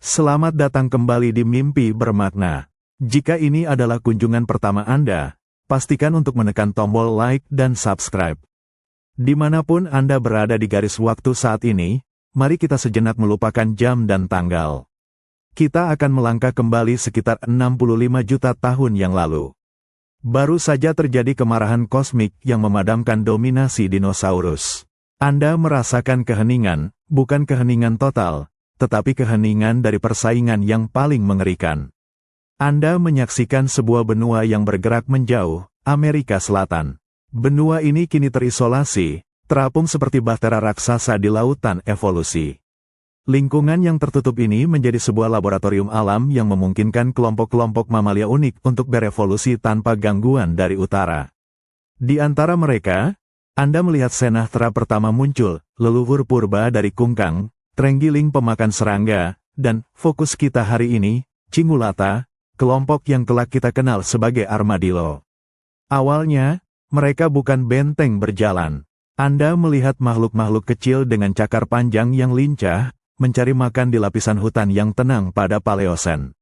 Selamat datang kembali di Mimpi Bermakna. Jika ini adalah kunjungan pertama Anda, pastikan untuk menekan tombol like dan subscribe. Dimanapun Anda berada di garis waktu saat ini, mari kita sejenak melupakan jam dan tanggal. Kita akan melangkah kembali sekitar 65 juta tahun yang lalu. Baru saja terjadi kemarahan kosmik yang memadamkan dominasi dinosaurus. Anda merasakan keheningan, bukan keheningan total, tetapi keheningan dari persaingan yang paling mengerikan. Anda menyaksikan sebuah benua yang bergerak menjauh, Amerika Selatan. Benua ini kini terisolasi, terapung seperti bahtera raksasa di lautan evolusi. Lingkungan yang tertutup ini menjadi sebuah laboratorium alam yang memungkinkan kelompok-kelompok mamalia unik untuk berevolusi tanpa gangguan dari utara. Di antara mereka, Anda melihat Senahtera pertama muncul, leluhur purba dari kungkang, terenggiling pemakan serangga, dan fokus kita hari ini, Cingulata, kelompok yang kelak kita kenal sebagai armadillo. Awalnya, mereka bukan benteng berjalan. Anda melihat makhluk-makhluk kecil dengan cakar panjang yang lincah, mencari makan di lapisan hutan yang tenang pada Paleosen.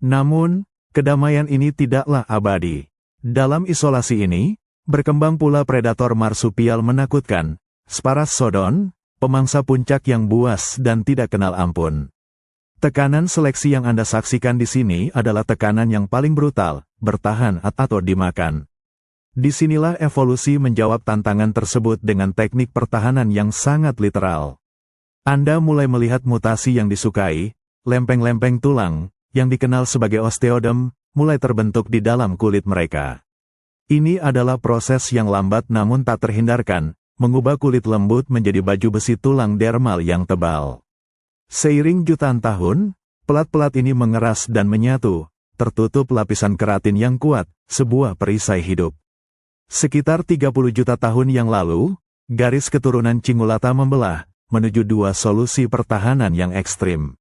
Namun, kedamaian ini tidaklah abadi. Dalam isolasi ini, berkembang pula predator marsupial menakutkan, Sparassodon, pemangsa puncak yang buas dan tidak kenal ampun. Tekanan seleksi yang Anda saksikan di sini adalah tekanan yang paling brutal, bertahan atau dimakan. Disinilah evolusi menjawab tantangan tersebut dengan teknik pertahanan yang sangat literal. Anda mulai melihat mutasi yang disukai, lempeng-lempeng tulang, yang dikenal sebagai osteodem, mulai terbentuk di dalam kulit mereka. Ini adalah proses yang lambat namun tak terhindarkan, mengubah kulit lembut menjadi baju besi tulang dermal yang tebal. Seiring jutaan tahun, pelat-pelat ini mengeras dan menyatu, tertutup lapisan keratin yang kuat, sebuah perisai hidup. Sekitar 30 juta tahun yang lalu, garis keturunan Cingulata membelah, menuju dua solusi pertahanan yang ekstrim.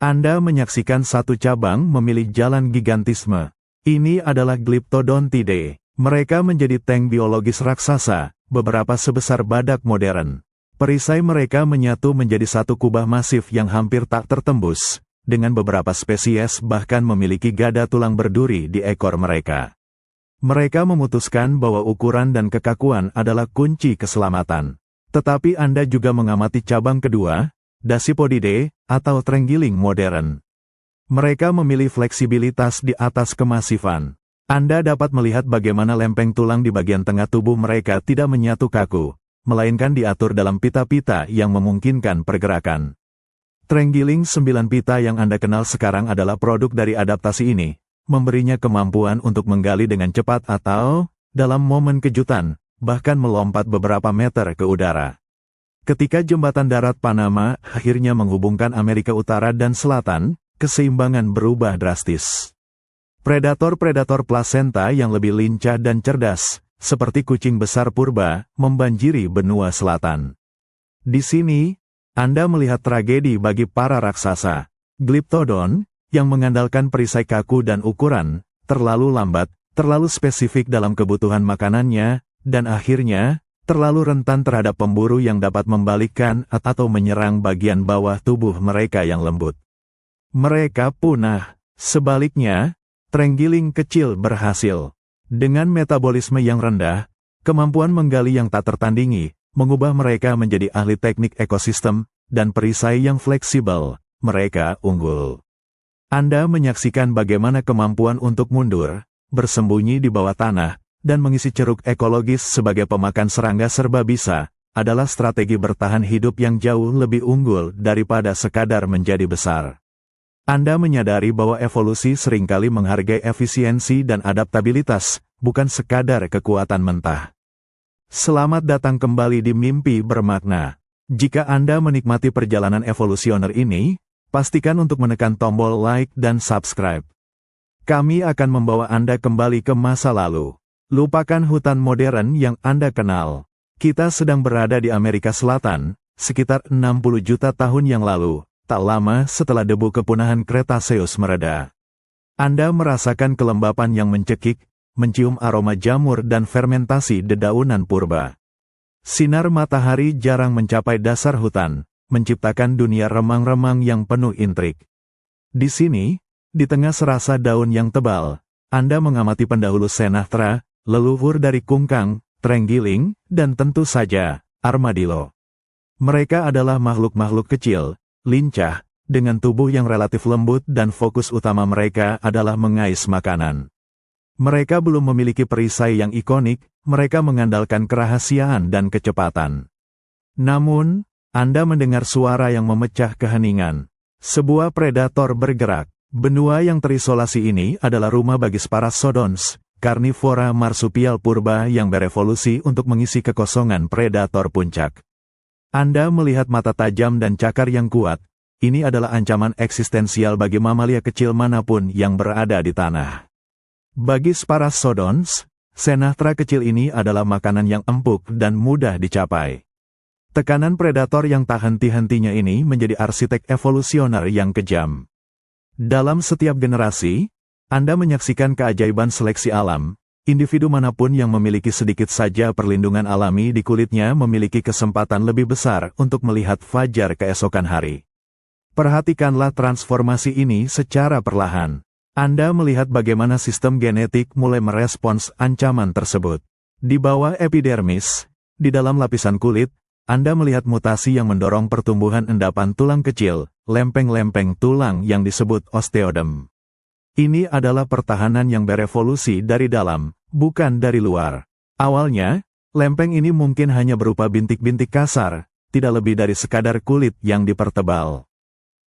Anda menyaksikan satu cabang memilih jalan gigantisme. Ini adalah Glyptodontidae. Mereka menjadi tank biologis raksasa, beberapa sebesar badak modern. Perisai mereka menyatu menjadi satu kubah masif yang hampir tak tertembus, dengan beberapa spesies bahkan memiliki gada tulang berduri di ekor mereka. Mereka memutuskan bahwa ukuran dan kekakuan adalah kunci keselamatan. Tetapi Anda juga mengamati cabang kedua, Dasypodidae, atau terenggiling modern. Mereka memilih fleksibilitas di atas kemasifan. Anda dapat melihat bagaimana lempeng tulang di bagian tengah tubuh mereka tidak menyatu kaku, melainkan diatur dalam pita-pita yang memungkinkan pergerakan. Terenggiling 9 pita yang Anda kenal sekarang adalah produk dari adaptasi ini, memberinya kemampuan untuk menggali dengan cepat atau, dalam momen kejutan, bahkan melompat beberapa meter ke udara. Ketika jembatan darat Panama akhirnya menghubungkan Amerika Utara dan Selatan, keseimbangan berubah drastis. Predator-predator plasenta yang lebih lincah dan cerdas, seperti kucing besar purba, membanjiri benua selatan. Di sini, Anda melihat tragedi bagi para raksasa. Glyptodon, yang mengandalkan perisai kaku dan ukuran, terlalu lambat, terlalu spesifik dalam kebutuhan makanannya, dan akhirnya, terlalu rentan terhadap pemburu yang dapat membalikkan atau menyerang bagian bawah tubuh mereka yang lembut. Mereka punah. Sebaliknya, terenggiling kecil berhasil. Dengan metabolisme yang rendah, kemampuan menggali yang tak tertandingi, mengubah mereka menjadi ahli teknik ekosistem, dan perisai yang fleksibel, mereka unggul. Anda menyaksikan bagaimana kemampuan untuk mundur, bersembunyi di bawah tanah, dan mengisi ceruk ekologis sebagai pemakan serangga serba bisa, adalah strategi bertahan hidup yang jauh lebih unggul daripada sekadar menjadi besar. Anda menyadari bahwa evolusi seringkali menghargai efisiensi dan adaptabilitas, bukan sekadar kekuatan mentah. Selamat datang kembali di Mimpi Bermakna. Jika Anda menikmati perjalanan evolusioner ini, pastikan untuk menekan tombol like dan subscribe. Kami akan membawa Anda kembali ke masa lalu. Lupakan hutan modern yang Anda kenal. Kita sedang berada di Amerika Selatan, sekitar 60 juta tahun yang lalu. Tak lama setelah debu kepunahan Kretaseus mereda. Anda merasakan kelembapan yang mencekik, mencium aroma jamur dan fermentasi dedaunan purba. Sinar matahari jarang mencapai dasar hutan, menciptakan dunia remang-remang yang penuh intrik. Di sini, di tengah serasa daun yang tebal, Anda mengamati pendahulu Sinatra, leluhur dari kungkang, terenggiling, dan tentu saja, armadillo. Mereka adalah makhluk-makhluk kecil, lincah, dengan tubuh yang relatif lembut dan fokus utama mereka adalah mengais makanan. Mereka belum memiliki perisai yang ikonik, mereka mengandalkan kerahasiaan dan kecepatan. Namun, Anda mendengar suara yang memecah keheningan. Sebuah predator bergerak. Benua yang terisolasi ini adalah rumah bagi Sparassodons, karnivora marsupial purba yang berevolusi untuk mengisi kekosongan predator puncak. Anda melihat mata tajam dan cakar yang kuat. Ini adalah ancaman eksistensial bagi mamalia kecil manapun yang berada di tanah. Bagi Sparassodons, Sinatra kecil ini adalah makanan yang empuk dan mudah dicapai. Tekanan predator yang tak henti-hentinya ini menjadi arsitek evolusioner yang kejam. Dalam setiap generasi, Anda menyaksikan keajaiban seleksi alam. Individu manapun yang memiliki sedikit saja perlindungan alami di kulitnya memiliki kesempatan lebih besar untuk melihat fajar keesokan hari. Perhatikanlah transformasi ini secara perlahan. Anda melihat bagaimana sistem genetik mulai merespons ancaman tersebut. Di bawah epidermis, di dalam lapisan kulit, Anda melihat mutasi yang mendorong pertumbuhan endapan tulang kecil, lempeng-lempeng tulang yang disebut osteodem. Ini adalah pertahanan yang berevolusi dari dalam, bukan dari luar. Awalnya, lempeng ini mungkin hanya berupa bintik-bintik kasar, tidak lebih dari sekadar kulit yang dipertebal.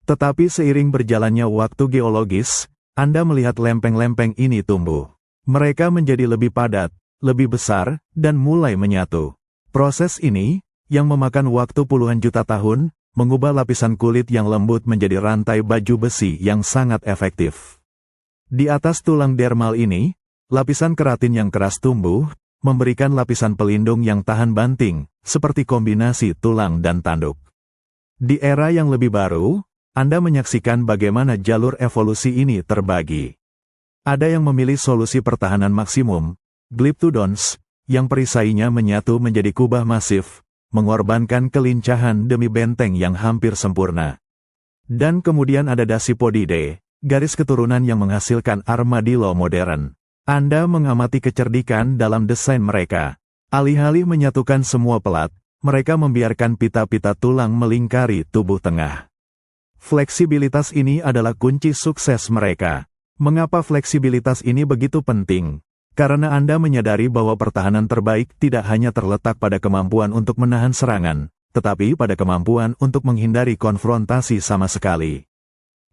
Tetapi seiring berjalannya waktu geologis, Anda melihat lempeng-lempeng ini tumbuh. Mereka menjadi lebih padat, lebih besar, dan mulai menyatu. Proses ini, yang memakan waktu puluhan juta tahun, mengubah lapisan kulit yang lembut menjadi rantai baju besi yang sangat efektif. Di atas tulang dermal ini, lapisan keratin yang keras tumbuh, memberikan lapisan pelindung yang tahan banting, seperti kombinasi tulang dan tanduk. Di era yang lebih baru, Anda menyaksikan bagaimana jalur evolusi ini terbagi. Ada yang memilih solusi pertahanan maksimum, Glyptodons, yang perisainya menyatu menjadi kubah masif, mengorbankan kelincahan demi benteng yang hampir sempurna. Dan kemudian ada Dasypodidae, garis keturunan yang menghasilkan armadillo modern. Anda mengamati kecerdikan dalam desain mereka. Alih-alih menyatukan semua pelat, mereka membiarkan pita-pita tulang melingkari tubuh tengah. Fleksibilitas ini adalah kunci sukses mereka. Mengapa fleksibilitas ini begitu penting? Karena Anda menyadari bahwa pertahanan terbaik tidak hanya terletak pada kemampuan untuk menahan serangan, tetapi pada kemampuan untuk menghindari konfrontasi sama sekali.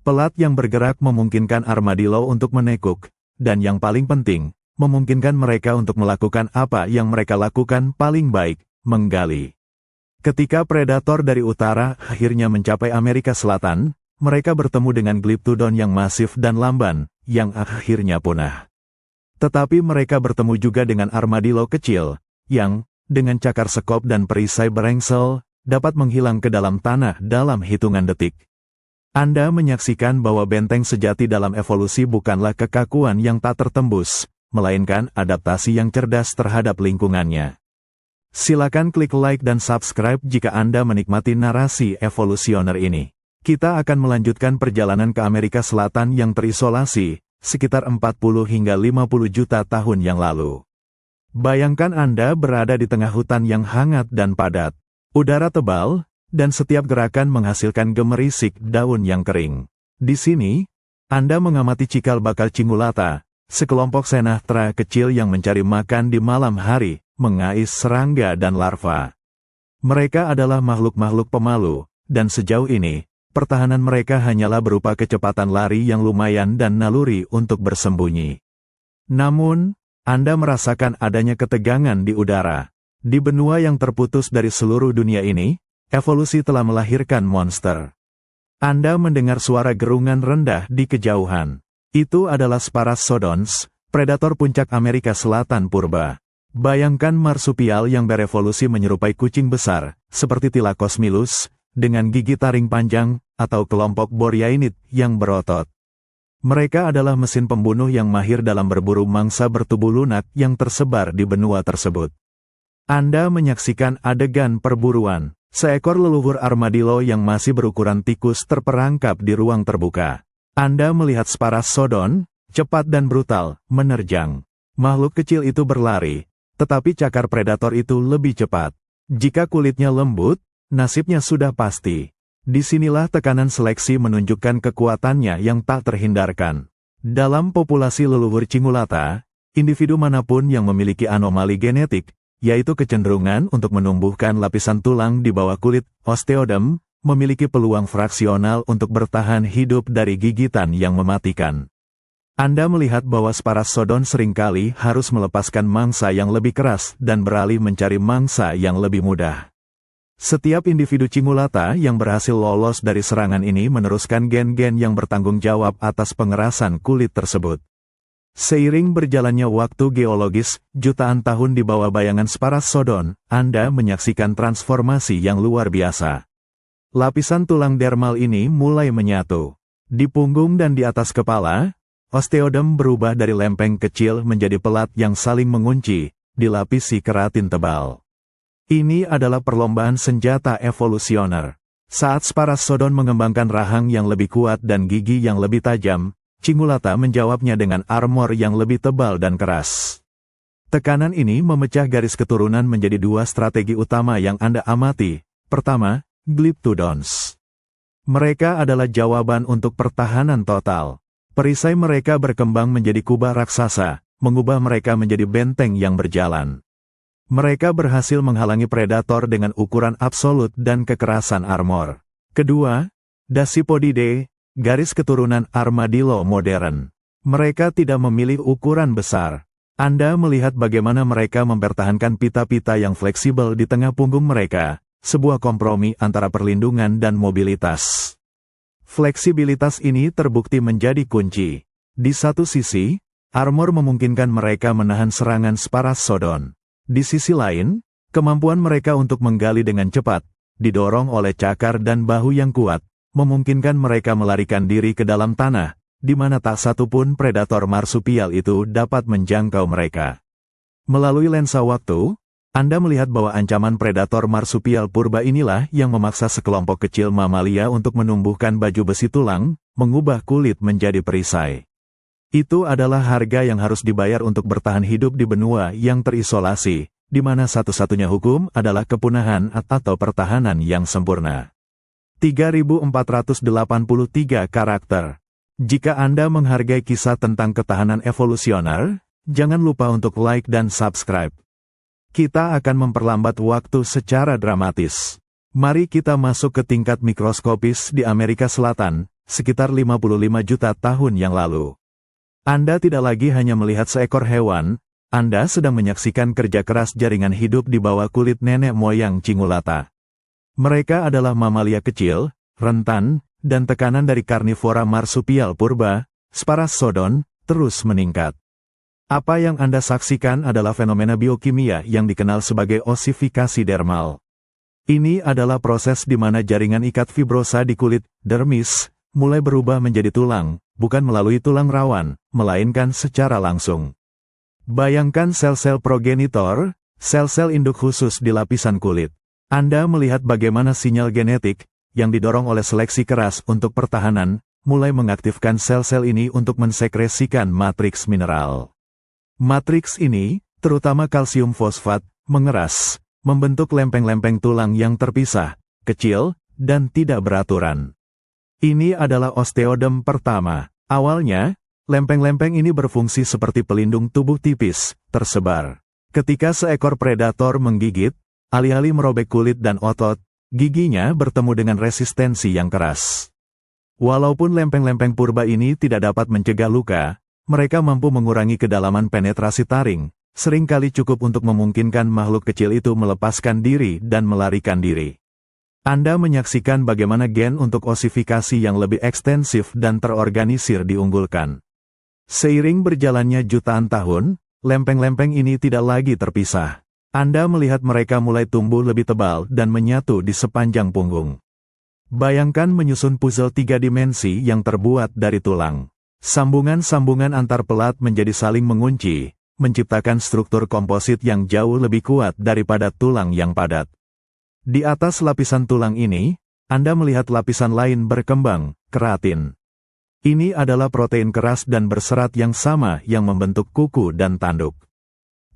Pelat yang bergerak memungkinkan armadillo untuk menekuk, dan yang paling penting, memungkinkan mereka untuk melakukan apa yang mereka lakukan paling baik, menggali. Ketika predator dari utara akhirnya mencapai Amerika Selatan, mereka bertemu dengan Glyptodon yang masif dan lamban, yang akhirnya punah. Tetapi mereka bertemu juga dengan armadillo kecil, yang, dengan cakar sekop dan perisai berengsel, dapat menghilang ke dalam tanah dalam hitungan detik. Anda menyaksikan bahwa benteng sejati dalam evolusi bukanlah kekakuan yang tak tertembus, melainkan adaptasi yang cerdas terhadap lingkungannya. Silakan klik like dan subscribe jika Anda menikmati narasi evolusioner ini. Kita akan melanjutkan perjalanan ke Amerika Selatan yang terisolasi, sekitar 40 hingga 50 juta tahun yang lalu. Bayangkan Anda berada di tengah hutan yang hangat dan padat, udara tebal, dan setiap gerakan menghasilkan gemerisik daun yang kering. Di sini, Anda mengamati cikal bakal cingulata, sekelompok Sinatra kecil yang mencari makan di malam hari, mengais serangga dan larva. Mereka adalah makhluk-makhluk pemalu, dan sejauh ini, pertahanan mereka hanyalah berupa kecepatan lari yang lumayan dan naluri untuk bersembunyi. Namun, Anda merasakan adanya ketegangan di udara. Di benua yang terputus dari seluruh dunia ini, evolusi telah melahirkan monster. Anda mendengar suara gerungan rendah di kejauhan. Itu adalah Sparassodons, predator puncak Amerika Selatan purba. Bayangkan marsupial yang berevolusi menyerupai kucing besar, seperti Thylacophilus, dengan gigi taring panjang, atau kelompok Boryainid yang berotot. Mereka adalah mesin pembunuh yang mahir dalam berburu mangsa bertubuh lunak yang tersebar di benua tersebut. Anda menyaksikan adegan perburuan. Seekor leluhur armadillo yang masih berukuran tikus terperangkap di ruang terbuka. Anda melihat Sparassodon, cepat dan brutal, menerjang. Makhluk kecil itu berlari, tetapi cakar predator itu lebih cepat. Jika kulitnya lembut, nasibnya sudah pasti. Disinilah tekanan seleksi menunjukkan kekuatannya yang tak terhindarkan. Dalam populasi leluhur cingulata, individu manapun yang memiliki anomali genetik, yaitu kecenderungan untuk menumbuhkan lapisan tulang di bawah kulit, osteodem, memiliki peluang fraksional untuk bertahan hidup dari gigitan yang mematikan. Anda melihat bahwa Sparassodon seringkali harus melepaskan mangsa yang lebih keras dan beralih mencari mangsa yang lebih mudah. Setiap individu cingulata yang berhasil lolos dari serangan ini meneruskan gen-gen yang bertanggung jawab atas pengerasan kulit tersebut. Seiring berjalannya waktu geologis, jutaan tahun di bawah bayangan Sparassodon, Anda menyaksikan transformasi yang luar biasa. Lapisan tulang dermal ini mulai menyatu. Di punggung dan di atas kepala, osteodem berubah dari lempeng kecil menjadi pelat yang saling mengunci, dilapisi keratin tebal. Ini adalah perlombaan senjata evolusioner. Saat Sparassodon mengembangkan rahang yang lebih kuat dan gigi yang lebih tajam, cingulata menjawabnya dengan armor yang lebih tebal dan keras. Tekanan ini memecah garis keturunan menjadi dua strategi utama yang Anda amati. Pertama, Glyptodons. Mereka adalah jawaban untuk pertahanan total. Perisai mereka berkembang menjadi kubah raksasa, mengubah mereka menjadi benteng yang berjalan. Mereka berhasil menghalangi predator dengan ukuran absolut dan kekerasan armor. Kedua, Dasypodidae, garis keturunan armadillo modern. Mereka tidak memilih ukuran besar. Anda melihat bagaimana mereka mempertahankan pita-pita yang fleksibel di tengah punggung mereka. Sebuah kompromi antara perlindungan dan mobilitas. Fleksibilitas ini terbukti menjadi kunci. Di satu sisi, armor memungkinkan mereka menahan serangan Sparassodon. Di sisi lain, kemampuan mereka untuk menggali dengan cepat, didorong oleh cakar dan bahu yang kuat, memungkinkan mereka melarikan diri ke dalam tanah, di mana tak satupun predator marsupial itu dapat menjangkau mereka. Melalui lensa waktu, Anda melihat bahwa ancaman predator marsupial purba inilah yang memaksa sekelompok kecil mamalia untuk menumbuhkan baju besi tulang, mengubah kulit menjadi perisai. Itu adalah harga yang harus dibayar untuk bertahan hidup di benua yang terisolasi, di mana satu-satunya hukum adalah kepunahan atau pertahanan yang sempurna. 3483 karakter. Jika Anda menghargai kisah tentang ketahanan evolusioner, jangan lupa untuk like dan subscribe. Kita akan memperlambat waktu secara dramatis. Mari kita masuk ke tingkat mikroskopis di Amerika Selatan, sekitar 55 juta tahun yang lalu. Anda tidak lagi hanya melihat seekor hewan, Anda sedang menyaksikan kerja keras jaringan hidup di bawah kulit nenek moyang cingulata. Mereka adalah mamalia kecil, rentan, dan tekanan dari karnivora marsupial purba, Sparassodon, terus meningkat. Apa yang Anda saksikan adalah fenomena biokimia yang dikenal sebagai osifikasi dermal. Ini adalah proses di mana jaringan ikat fibrosa di kulit, dermis, mulai berubah menjadi tulang, bukan melalui tulang rawan, melainkan secara langsung. Bayangkan sel-sel progenitor, sel-sel induk khusus di lapisan kulit. Anda melihat bagaimana sinyal genetik, yang didorong oleh seleksi keras untuk pertahanan, mulai mengaktifkan sel-sel ini untuk mensekresikan matriks mineral. Matriks ini, terutama kalsium fosfat, mengeras, membentuk lempeng-lempeng tulang yang terpisah, kecil, dan tidak beraturan. Ini adalah osteodem pertama. Awalnya, lempeng-lempeng ini berfungsi seperti pelindung tubuh tipis, tersebar. Ketika seekor predator menggigit, alih-alih merobek kulit dan otot, giginya bertemu dengan resistensi yang keras. Walaupun lempeng-lempeng purba ini tidak dapat mencegah luka, mereka mampu mengurangi kedalaman penetrasi taring, seringkali cukup untuk memungkinkan makhluk kecil itu melepaskan diri dan melarikan diri. Anda menyaksikan bagaimana gen untuk osifikasi yang lebih ekstensif dan terorganisir diunggulkan. Seiring berjalannya jutaan tahun, lempeng-lempeng ini tidak lagi terpisah. Anda melihat mereka mulai tumbuh lebih tebal dan menyatu di sepanjang punggung. Bayangkan menyusun puzzle 3 dimensi yang terbuat dari tulang. Sambungan-sambungan antar pelat menjadi saling mengunci, menciptakan struktur komposit yang jauh lebih kuat daripada tulang yang padat. Di atas lapisan tulang ini, Anda melihat lapisan lain berkembang, keratin. Ini adalah protein keras dan berserat yang sama yang membentuk kuku dan tanduk.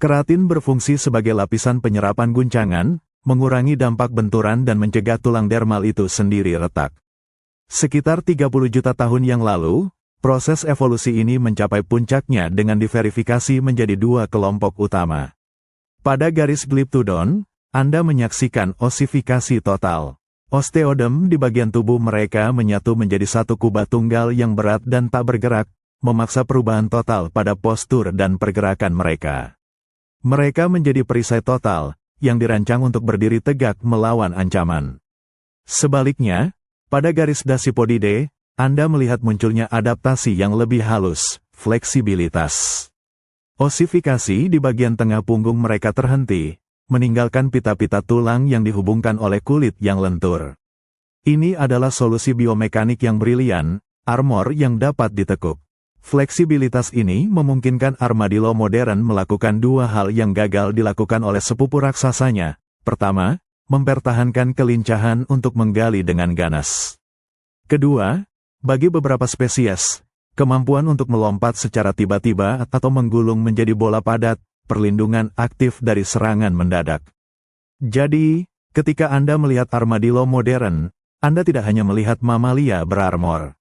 Keratin berfungsi sebagai lapisan penyerapan guncangan, mengurangi dampak benturan dan mencegah tulang dermal itu sendiri retak. Sekitar 30 juta tahun yang lalu, proses evolusi ini mencapai puncaknya dengan diverifikasi menjadi dua kelompok utama. Pada garis Glyptodon, Anda menyaksikan osifikasi total. Osteodem di bagian tubuh mereka menyatu menjadi satu kubah tunggal yang berat dan tak bergerak, memaksa perubahan total pada postur dan pergerakan mereka. Mereka menjadi perisai total, yang dirancang untuk berdiri tegak melawan ancaman. Sebaliknya, pada garis Dasypodidae, Anda melihat munculnya adaptasi yang lebih halus, fleksibilitas. Osifikasi di bagian tengah punggung mereka terhenti, meninggalkan pita-pita tulang yang dihubungkan oleh kulit yang lentur. Ini adalah solusi biomekanik yang brilian, armor yang dapat ditekuk. Fleksibilitas ini memungkinkan armadillo modern melakukan dua hal yang gagal dilakukan oleh sepupu raksasanya. Pertama, mempertahankan kelincahan untuk menggali dengan ganas. Kedua, bagi beberapa spesies, kemampuan untuk melompat secara tiba-tiba atau menggulung menjadi bola padat, perlindungan aktif dari serangan mendadak. Jadi, ketika Anda melihat armadillo modern, Anda tidak hanya melihat mamalia berarmor.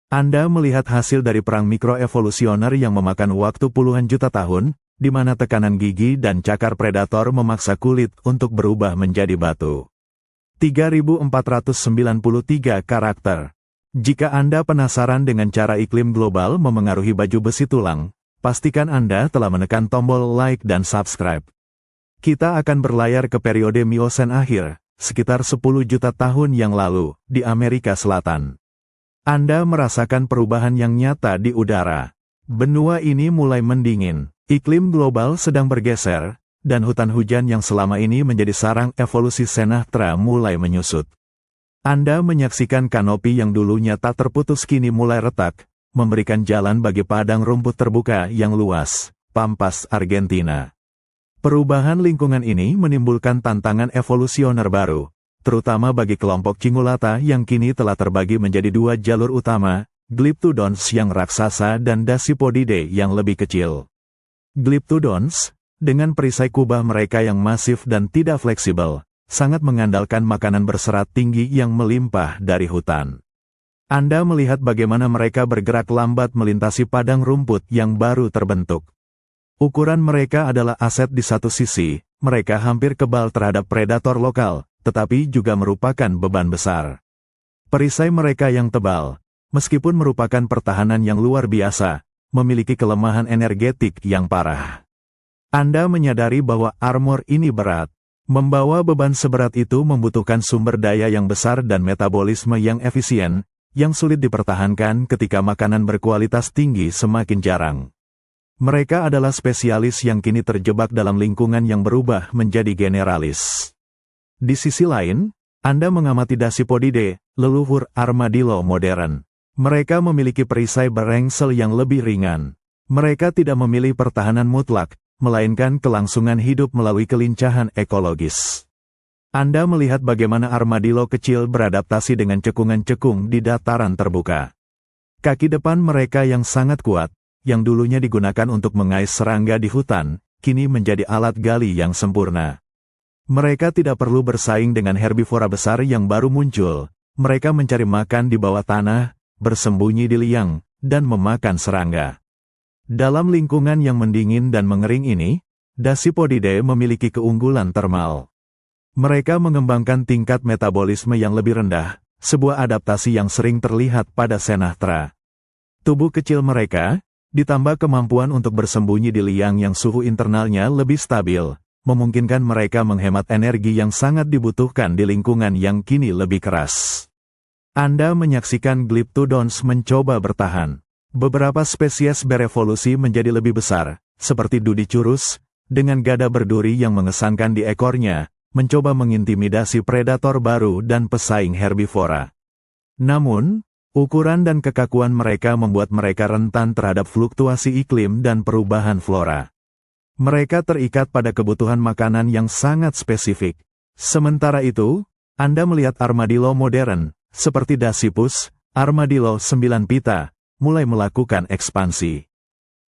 Anda melihat hasil dari perang mikroevolusioner yang memakan waktu puluhan juta tahun, di mana tekanan gigi dan cakar predator memaksa kulit untuk berubah menjadi batu. 3493 karakter. Jika Anda penasaran dengan cara iklim global memengaruhi baju besi tulang, pastikan Anda telah menekan tombol like dan subscribe. Kita akan berlayar ke periode Miosen akhir, sekitar 10 juta tahun yang lalu, di Amerika Selatan. Anda merasakan perubahan yang nyata di udara. Benua ini mulai mendingin, iklim global sedang bergeser, dan hutan hujan yang selama ini menjadi sarang evolusi Sinatra mulai menyusut. Anda menyaksikan kanopi yang dulunya tak terputus kini mulai retak, memberikan jalan bagi padang rumput terbuka yang luas, Pampas Argentina. Perubahan lingkungan ini menimbulkan tantangan evolusioner baru, terutama bagi kelompok cingulata yang kini telah terbagi menjadi dua jalur utama, Glyptodons yang raksasa dan Dasypodidae yang lebih kecil. Glyptodons, dengan perisai kubah mereka yang masif dan tidak fleksibel, sangat mengandalkan makanan berserat tinggi yang melimpah dari hutan. Anda melihat bagaimana mereka bergerak lambat melintasi padang rumput yang baru terbentuk. Ukuran mereka adalah aset di satu sisi, mereka hampir kebal terhadap predator lokal, tetapi juga merupakan beban besar. Perisai mereka yang tebal, meskipun merupakan pertahanan yang luar biasa, memiliki kelemahan energetik yang parah. Anda menyadari bahwa armor ini berat. Membawa beban seberat itu membutuhkan sumber daya yang besar dan metabolisme yang efisien, yang sulit dipertahankan ketika makanan berkualitas tinggi semakin jarang. Mereka adalah spesialis yang kini terjebak dalam lingkungan yang berubah menjadi generalis. Di sisi lain, Anda mengamati Dasypodidae, leluhur armadillo modern. Mereka memiliki perisai berengsel yang lebih ringan. Mereka tidak memilih pertahanan mutlak, melainkan kelangsungan hidup melalui kelincahan ekologis. Anda melihat bagaimana armadillo kecil beradaptasi dengan cekungan-cekung di dataran terbuka. Kaki depan mereka yang sangat kuat, yang dulunya digunakan untuk mengais serangga di hutan, kini menjadi alat gali yang sempurna. Mereka tidak perlu bersaing dengan herbivora besar yang baru muncul, mereka mencari makan di bawah tanah, bersembunyi di liang, dan memakan serangga. Dalam lingkungan yang mendingin dan mengering ini, Dasypodidae memiliki keunggulan termal. Mereka mengembangkan tingkat metabolisme yang lebih rendah, sebuah adaptasi yang sering terlihat pada Sinatra. Tubuh kecil mereka, ditambah kemampuan untuk bersembunyi di liang yang suhu internalnya lebih stabil, memungkinkan mereka menghemat energi yang sangat dibutuhkan di lingkungan yang kini lebih keras. Anda menyaksikan Glyptodons mencoba bertahan. Beberapa spesies berevolusi menjadi lebih besar, seperti dudi curus, dengan gada berduri yang mengesankan di ekornya, mencoba mengintimidasi predator baru dan pesaing herbivora. Namun, ukuran dan kekakuan mereka membuat mereka rentan terhadap fluktuasi iklim dan perubahan flora. Mereka terikat pada kebutuhan makanan yang sangat spesifik. Sementara itu, Anda melihat armadillo modern, seperti Dasypus, armadillo 9 pita, mulai melakukan ekspansi.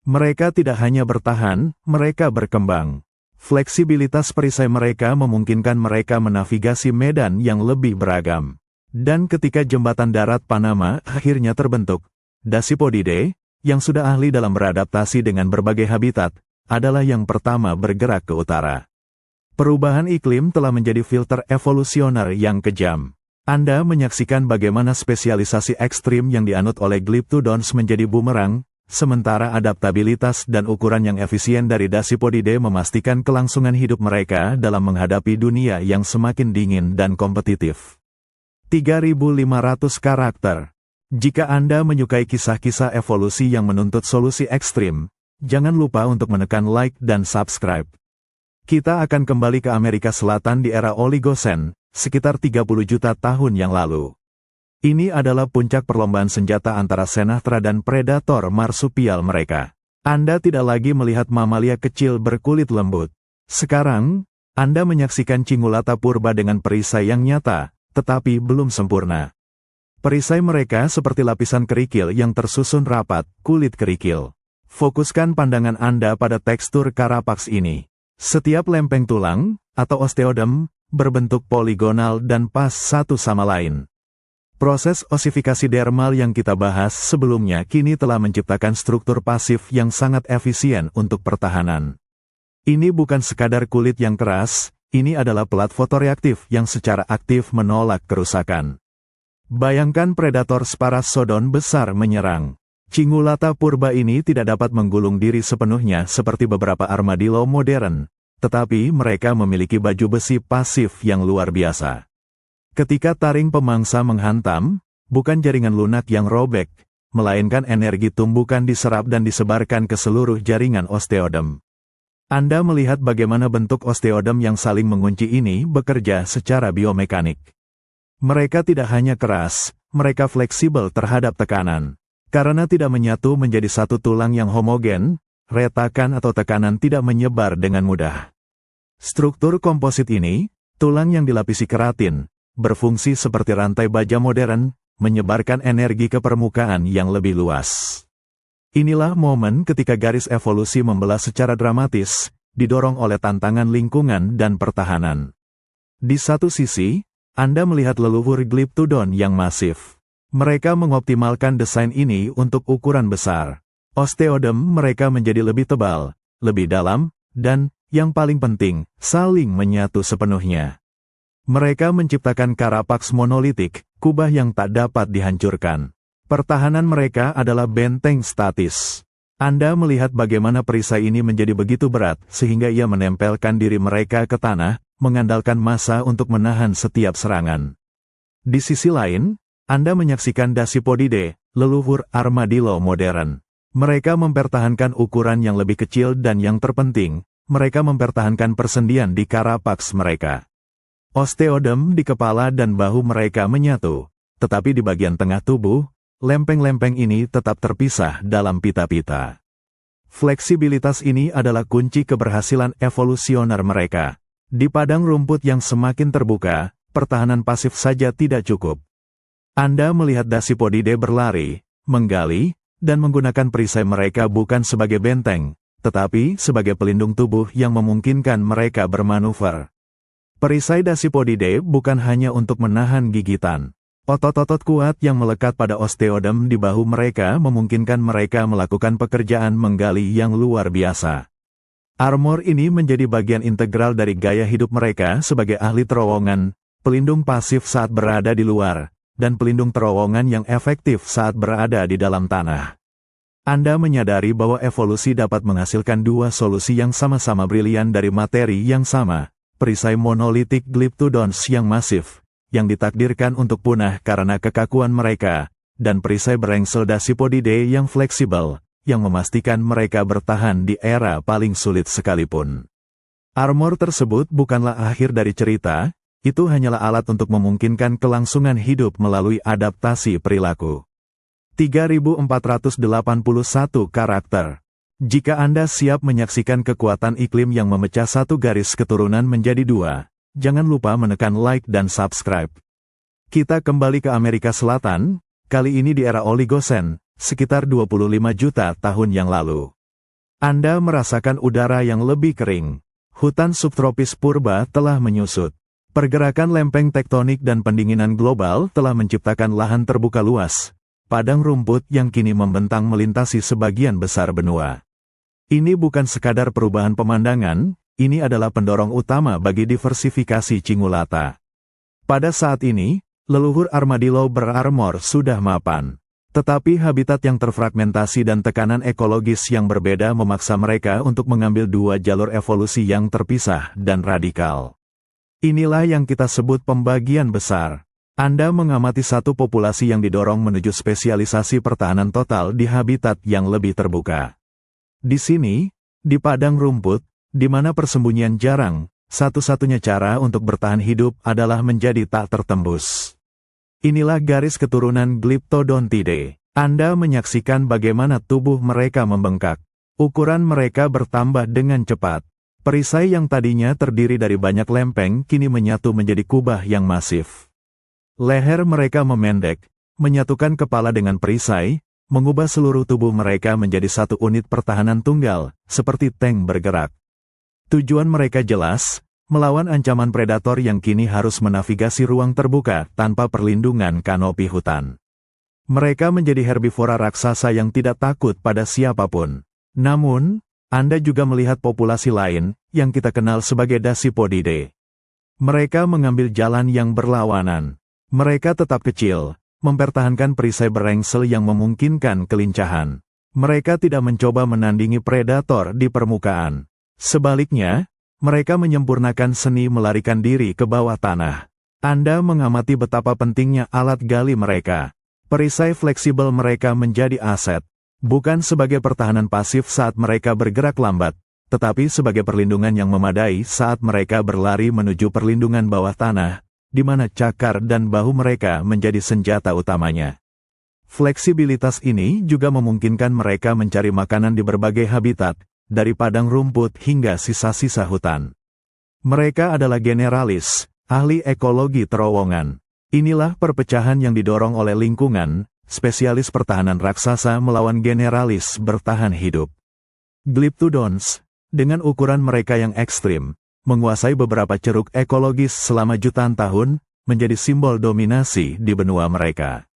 Mereka tidak hanya bertahan, mereka berkembang. Fleksibilitas perisai mereka memungkinkan mereka menavigasi medan yang lebih beragam. Dan ketika jembatan darat Panama akhirnya terbentuk, Dasypodidae, yang sudah ahli dalam beradaptasi dengan berbagai habitat, adalah yang pertama bergerak ke utara. Perubahan iklim telah menjadi filter evolusioner yang kejam. Anda menyaksikan bagaimana spesialisasi ekstrim yang dianut oleh Glyptodons menjadi bumerang, sementara adaptabilitas dan ukuran yang efisien dari Dasypodidae memastikan kelangsungan hidup mereka dalam menghadapi dunia yang semakin dingin dan kompetitif. 3.500 karakter. Jika Anda menyukai kisah-kisah evolusi yang menuntut solusi ekstrim, jangan lupa untuk menekan like dan subscribe. Kita akan kembali ke Amerika Selatan di era Oligosen, sekitar 30 juta tahun yang lalu. Ini adalah puncak perlombaan senjata antara Sinatra dan predator marsupial mereka. Anda tidak lagi melihat mamalia kecil berkulit lembut. Sekarang, Anda menyaksikan Cingulata purba dengan perisai yang nyata, tetapi belum sempurna. Perisai mereka seperti lapisan kerikil yang tersusun rapat, kulit kerikil. Fokuskan pandangan Anda pada tekstur Carapax ini. Setiap lempeng tulang, atau osteodem, berbentuk poligonal dan pas satu sama lain. Proses osifikasi dermal yang kita bahas sebelumnya kini telah menciptakan struktur pasif yang sangat efisien untuk pertahanan. Ini bukan sekadar kulit yang keras, ini adalah pelat fotoreaktif yang secara aktif menolak kerusakan. Bayangkan predator Sparassodon besar menyerang. Cingulata purba ini tidak dapat menggulung diri sepenuhnya seperti beberapa armadillo modern, tetapi mereka memiliki baju besi pasif yang luar biasa. Ketika taring pemangsa menghantam, bukan jaringan lunak yang robek, melainkan energi tumbukan diserap dan disebarkan ke seluruh jaringan osteodem. Anda melihat bagaimana bentuk osteodem yang saling mengunci ini bekerja secara biomekanik. Mereka tidak hanya keras, mereka fleksibel terhadap tekanan. Karena tidak menyatu menjadi satu tulang yang homogen, retakan atau tekanan tidak menyebar dengan mudah. Struktur komposit ini, tulang yang dilapisi keratin, berfungsi seperti rantai baja modern, menyebarkan energi ke permukaan yang lebih luas. Inilah momen ketika garis evolusi membelah secara dramatis, didorong oleh tantangan lingkungan dan pertahanan. Di satu sisi, Anda melihat leluhur Glyptodon yang masif. Mereka mengoptimalkan desain ini untuk ukuran besar. Osteodem mereka menjadi lebih tebal, lebih dalam, dan, yang paling penting, saling menyatu sepenuhnya. Mereka menciptakan Carapax monolitik, kubah yang tak dapat dihancurkan. Pertahanan mereka adalah benteng statis. Anda melihat bagaimana perisai ini menjadi begitu berat sehingga ia menempelkan diri mereka ke tanah, mengandalkan massa untuk menahan setiap serangan. Di sisi lain, Anda menyaksikan Dasypodidae, leluhur armadillo modern. Mereka mempertahankan ukuran yang lebih kecil dan yang terpenting, mereka mempertahankan persendian di Carapax mereka. Osteodem di kepala dan bahu mereka menyatu, tetapi di bagian tengah tubuh, lempeng-lempeng ini tetap terpisah dalam pita-pita. Fleksibilitas ini adalah kunci keberhasilan evolusioner mereka. Di padang rumput yang semakin terbuka, pertahanan pasif saja tidak cukup. Anda melihat Dasypodidae berlari, menggali, dan menggunakan perisai mereka bukan sebagai benteng, tetapi sebagai pelindung tubuh yang memungkinkan mereka bermanuver. Perisai Dasypodidae bukan hanya untuk menahan gigitan. Otot-otot kuat yang melekat pada osteodem di bahu mereka memungkinkan mereka melakukan pekerjaan menggali yang luar biasa. Armor ini menjadi bagian integral dari gaya hidup mereka sebagai ahli terowongan, pelindung pasif saat berada di luar, dan pelindung terowongan yang efektif saat berada di dalam tanah. Anda menyadari bahwa evolusi dapat menghasilkan dua solusi yang sama-sama brilian dari materi yang sama, perisai monolitik Glyptodons yang masif, yang ditakdirkan untuk punah karena kekakuan mereka, dan perisai berengsel Dasypodidae yang fleksibel, yang memastikan mereka bertahan di era paling sulit sekalipun. Armor tersebut bukanlah akhir dari cerita, itu hanyalah alat untuk memungkinkan kelangsungan hidup melalui adaptasi perilaku. 3.481 karakter. Jika Anda siap menyaksikan kekuatan iklim yang memecah satu garis keturunan menjadi dua, jangan lupa menekan like dan subscribe. Kita kembali ke Amerika Selatan, kali ini di era Oligosen, sekitar 25 juta tahun yang lalu. Anda merasakan udara yang lebih kering. Hutan subtropis purba telah menyusut. Pergerakan lempeng tektonik dan pendinginan global telah menciptakan lahan terbuka luas, padang rumput yang kini membentang melintasi sebagian besar benua. Ini bukan sekadar perubahan pemandangan, ini adalah pendorong utama bagi diversifikasi cingulata. Pada saat ini, leluhur armadillo berarmor sudah mapan. Tetapi habitat yang terfragmentasi dan tekanan ekologis yang berbeda memaksa mereka untuk mengambil dua jalur evolusi yang terpisah dan radikal. Inilah yang kita sebut pembagian besar. Anda mengamati satu populasi yang didorong menuju spesialisasi pertahanan total di habitat yang lebih terbuka. Di sini, di padang rumput, di mana persembunyian jarang, satu-satunya cara untuk bertahan hidup adalah menjadi tak tertembus. Inilah garis keturunan Glyptodontidae. Anda menyaksikan bagaimana tubuh mereka membengkak. Ukuran mereka bertambah dengan cepat. Perisai yang tadinya terdiri dari banyak lempeng kini menyatu menjadi kubah yang masif. Leher mereka memendek, menyatukan kepala dengan perisai, mengubah seluruh tubuh mereka menjadi satu unit pertahanan tunggal, seperti tank bergerak. Tujuan mereka jelas, melawan ancaman predator yang kini harus menavigasi ruang terbuka tanpa perlindungan kanopi hutan. Mereka menjadi herbivora raksasa yang tidak takut pada siapapun. Namun, Anda juga melihat populasi lain, yang kita kenal sebagai Dasypodidae. Mereka mengambil jalan yang berlawanan. Mereka tetap kecil, mempertahankan perisai berengsel yang memungkinkan kelincahan. Mereka tidak mencoba menandingi predator di permukaan. Sebaliknya, mereka menyempurnakan seni melarikan diri ke bawah tanah. Anda mengamati betapa pentingnya alat gali mereka. Perisai fleksibel mereka menjadi aset, bukan sebagai pertahanan pasif saat mereka bergerak lambat, tetapi sebagai perlindungan yang memadai saat mereka berlari menuju perlindungan bawah tanah, di mana cakar dan bahu mereka menjadi senjata utamanya. Fleksibilitas ini juga memungkinkan mereka mencari makanan di berbagai habitat, dari padang rumput hingga sisa-sisa hutan. Mereka adalah generalis, ahli ekologi terowongan. Inilah perpecahan yang didorong oleh lingkungan, spesialis pertahanan raksasa melawan generalis bertahan hidup. Glyptodons, dengan ukuran mereka yang ekstrim, menguasai beberapa ceruk ekologis selama jutaan tahun, menjadi simbol dominasi di benua mereka.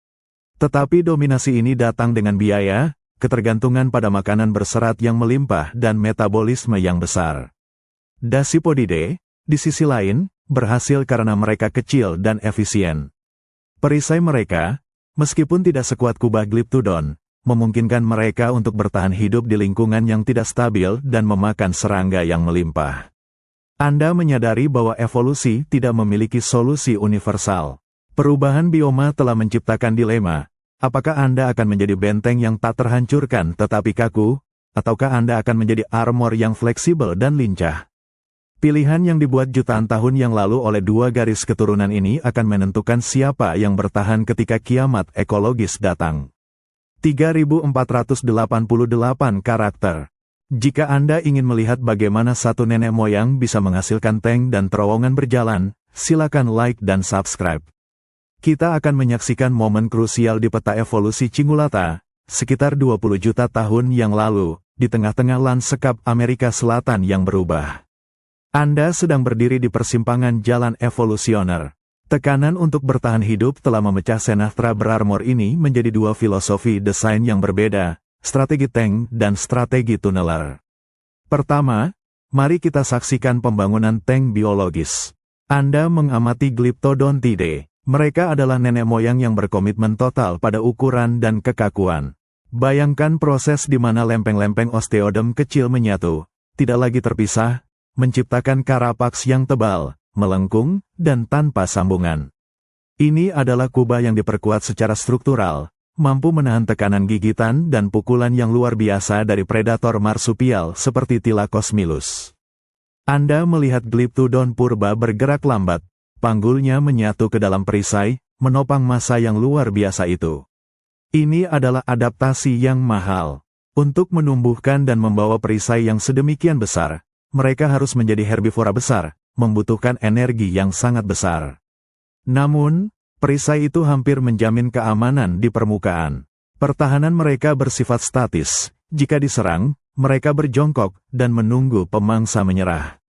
Tetapi dominasi ini datang dengan biaya, ketergantungan pada makanan berserat yang melimpah dan metabolisme yang besar. Dasypodidae, di sisi lain, berhasil karena mereka kecil dan efisien. Perisai mereka, meskipun tidak sekuat kubah Glyptodon, memungkinkan mereka untuk bertahan hidup di lingkungan yang tidak stabil dan memakan serangga yang melimpah. Anda menyadari bahwa evolusi tidak memiliki solusi universal. Perubahan bioma telah menciptakan dilema. Apakah Anda akan menjadi benteng yang tak terhancurkan tetapi kaku, ataukah Anda akan menjadi armor yang fleksibel dan lincah? Pilihan yang dibuat jutaan tahun yang lalu oleh dua garis keturunan ini akan menentukan siapa yang bertahan ketika kiamat ekologis datang. 3488 karakter. Jika Anda ingin melihat bagaimana satu nenek moyang bisa menghasilkan tank dan terowongan berjalan, silakan like dan subscribe. Kita akan menyaksikan momen krusial di peta evolusi cingulata, sekitar 20 juta tahun yang lalu, di tengah-tengah lanskap Amerika Selatan yang berubah. Anda sedang berdiri di persimpangan jalan evolusioner. Tekanan untuk bertahan hidup telah memecah senastra berarmor ini menjadi dua filosofi desain yang berbeda, strategi tank dan strategi tunneler. Pertama, mari kita saksikan pembangunan tank biologis. Anda mengamati Glyptodontidae. Mereka adalah nenek moyang yang berkomitmen total pada ukuran dan kekakuan. Bayangkan proses di mana lempeng-lempeng osteodem kecil menyatu, tidak lagi terpisah, menciptakan karapaks yang tebal, melengkung, dan tanpa sambungan. Ini adalah kubah yang diperkuat secara struktural, mampu menahan tekanan gigitan dan pukulan yang luar biasa dari predator marsupial seperti Thylacosaurus. Anda melihat Glyptodon purba bergerak lambat, panggulnya menyatu ke dalam perisai, menopang massa yang luar biasa itu. Ini adalah adaptasi yang mahal. Untuk menumbuhkan dan membawa perisai yang sedemikian besar, mereka harus menjadi herbivora besar, membutuhkan energi yang sangat besar. Namun, perisai itu hampir menjamin keamanan di permukaan. Pertahanan mereka bersifat statis. Jika diserang, mereka berjongkok dan menunggu pemangsa menyerah.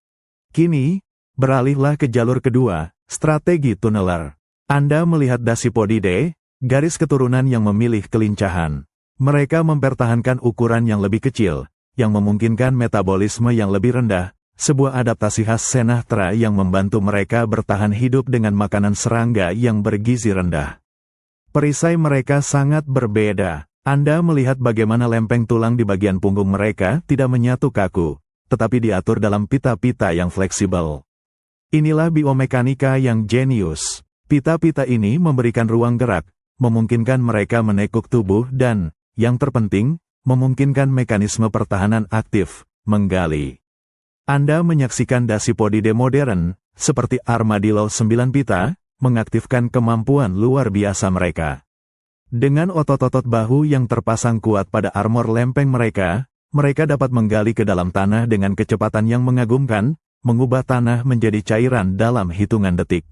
Kini, beralihlah ke jalur kedua, strategi tunneler. Anda melihat Dasipodidae, garis keturunan yang memilih kelincahan. Mereka mempertahankan ukuran yang lebih kecil, yang memungkinkan metabolisme yang lebih rendah, sebuah adaptasi khas Senahtera yang membantu mereka bertahan hidup dengan makanan serangga yang bergizi rendah. Perisai mereka sangat berbeda. Anda melihat bagaimana lempeng tulang di bagian punggung mereka tidak menyatu kaku, tetapi diatur dalam pita-pita yang fleksibel. Inilah biomekanika yang jenius. Pita-pita ini memberikan ruang gerak, memungkinkan mereka menekuk tubuh dan, yang terpenting, memungkinkan mekanisme pertahanan aktif, menggali. Anda menyaksikan Dasipodidae modern, seperti armadillo 9 pita, mengaktifkan kemampuan luar biasa mereka. Dengan otot-otot bahu yang terpasang kuat pada armor lempeng mereka, mereka dapat menggali ke dalam tanah dengan kecepatan yang mengagumkan, mengubah tanah menjadi cairan dalam hitungan detik.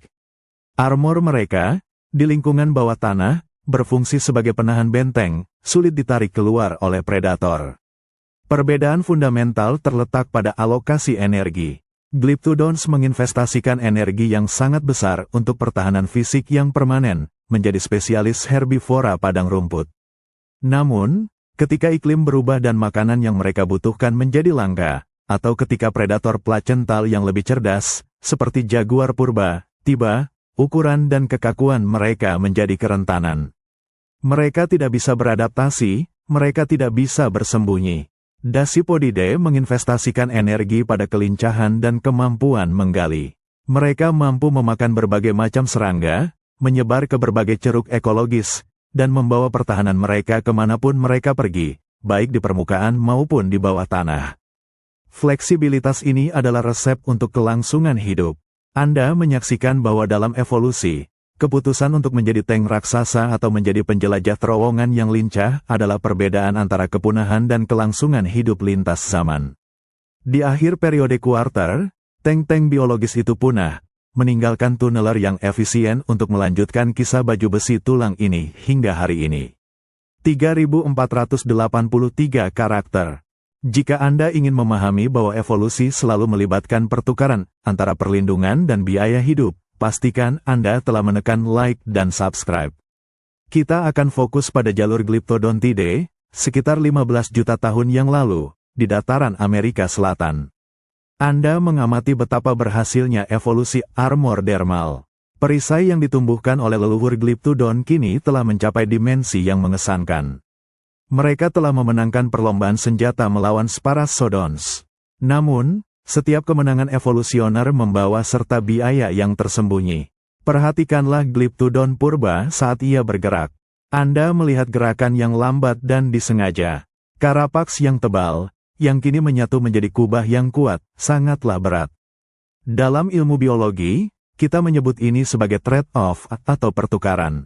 Armor mereka, di lingkungan bawah tanah, berfungsi sebagai penahan benteng, sulit ditarik keluar oleh predator. Perbedaan fundamental terletak pada alokasi energi. Glyptodons menginvestasikan energi yang sangat besar untuk pertahanan fisik yang permanen, menjadi spesialis herbivora padang rumput. Namun, ketika iklim berubah dan makanan yang mereka butuhkan menjadi langka, atau ketika predator placental yang lebih cerdas, seperti jaguar purba, tiba, ukuran dan kekakuan mereka menjadi kerentanan. Mereka tidak bisa beradaptasi, mereka tidak bisa bersembunyi. Dasipodidae menginvestasikan energi pada kelincahan dan kemampuan menggali. Mereka mampu memakan berbagai macam serangga, menyebar ke berbagai ceruk ekologis, dan membawa pertahanan mereka kemanapun mereka pergi, baik di permukaan maupun di bawah tanah. Fleksibilitas ini adalah resep untuk kelangsungan hidup. Anda menyaksikan bahwa dalam evolusi, keputusan untuk menjadi tank raksasa atau menjadi penjelajah terowongan yang lincah adalah perbedaan antara kepunahan dan kelangsungan hidup lintas zaman. Di akhir periode kuarter, tank-tank biologis itu punah, meninggalkan tunneler yang efisien untuk melanjutkan kisah baju besi tulang ini hingga hari ini. 3483 karakter. Jika Anda ingin memahami bahwa evolusi selalu melibatkan pertukaran antara perlindungan dan biaya hidup, pastikan Anda telah menekan like dan subscribe. Kita akan fokus pada jalur Glyptodontidae, sekitar 15 juta tahun yang lalu, di dataran Amerika Selatan. Anda mengamati betapa berhasilnya evolusi armor dermal. Perisai yang ditumbuhkan oleh leluhur Glyptodon kini telah mencapai dimensi yang mengesankan. Mereka telah memenangkan perlombaan senjata melawan Sparassodons. Namun, setiap kemenangan evolusioner membawa serta biaya yang tersembunyi. Perhatikanlah Glyptodon purba saat ia bergerak. Anda melihat gerakan yang lambat dan disengaja. Karapaks yang tebal, yang kini menyatu menjadi kubah yang kuat, sangatlah berat. Dalam ilmu biologi, kita menyebut ini sebagai trade-off atau pertukaran.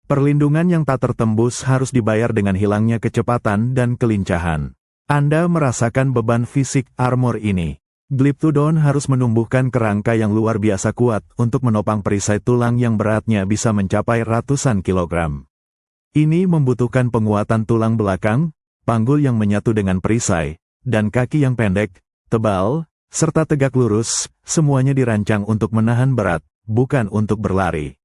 Perlindungan yang tak tertembus harus dibayar dengan hilangnya kecepatan dan kelincahan. Anda merasakan beban fisik armor ini. Glyptodon harus menumbuhkan kerangka yang luar biasa kuat untuk menopang perisai tulang yang beratnya bisa mencapai ratusan kilogram. Ini membutuhkan penguatan tulang belakang, panggul yang menyatu dengan perisai, dan kaki yang pendek, tebal, serta tegak lurus, semuanya dirancang untuk menahan berat, bukan untuk berlari.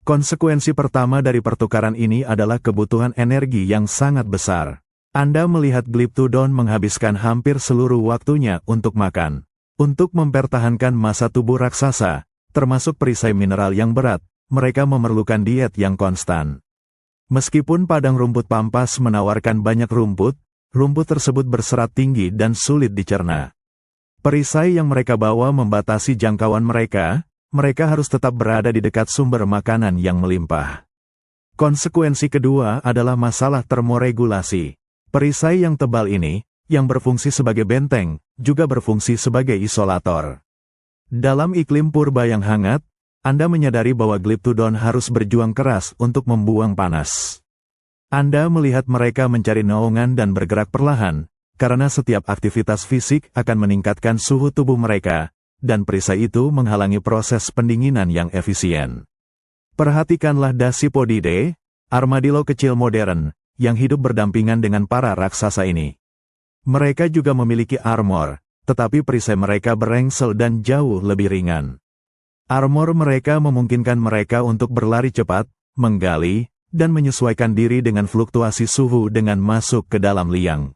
Konsekuensi pertama dari pertukaran ini adalah kebutuhan energi yang sangat besar. Anda melihat Glyptodon menghabiskan hampir seluruh waktunya untuk makan. Untuk mempertahankan massa tubuh raksasa, termasuk perisai mineral yang berat, mereka memerlukan diet yang konstan. Meskipun padang rumput pampas menawarkan banyak rumput, rumput tersebut berserat tinggi dan sulit dicerna. Perisai yang mereka bawa membatasi jangkauan mereka harus tetap berada di dekat sumber makanan yang melimpah. Konsekuensi kedua adalah masalah termoregulasi. Perisai yang tebal ini, yang berfungsi sebagai benteng, juga berfungsi sebagai isolator. Dalam iklim purba yang hangat, Anda menyadari bahwa Glyptodon harus berjuang keras untuk membuang panas. Anda melihat mereka mencari naungan dan bergerak perlahan, karena setiap aktivitas fisik akan meningkatkan suhu tubuh mereka, dan perisai itu menghalangi proses pendinginan yang efisien. Perhatikanlah Dasipodidae, armadillo kecil modern, yang hidup berdampingan dengan para raksasa ini. Mereka juga memiliki armor, tetapi perisai mereka berengsel dan jauh lebih ringan. Armor mereka memungkinkan mereka untuk berlari cepat, menggali, dan menyesuaikan diri dengan fluktuasi suhu dengan masuk ke dalam liang.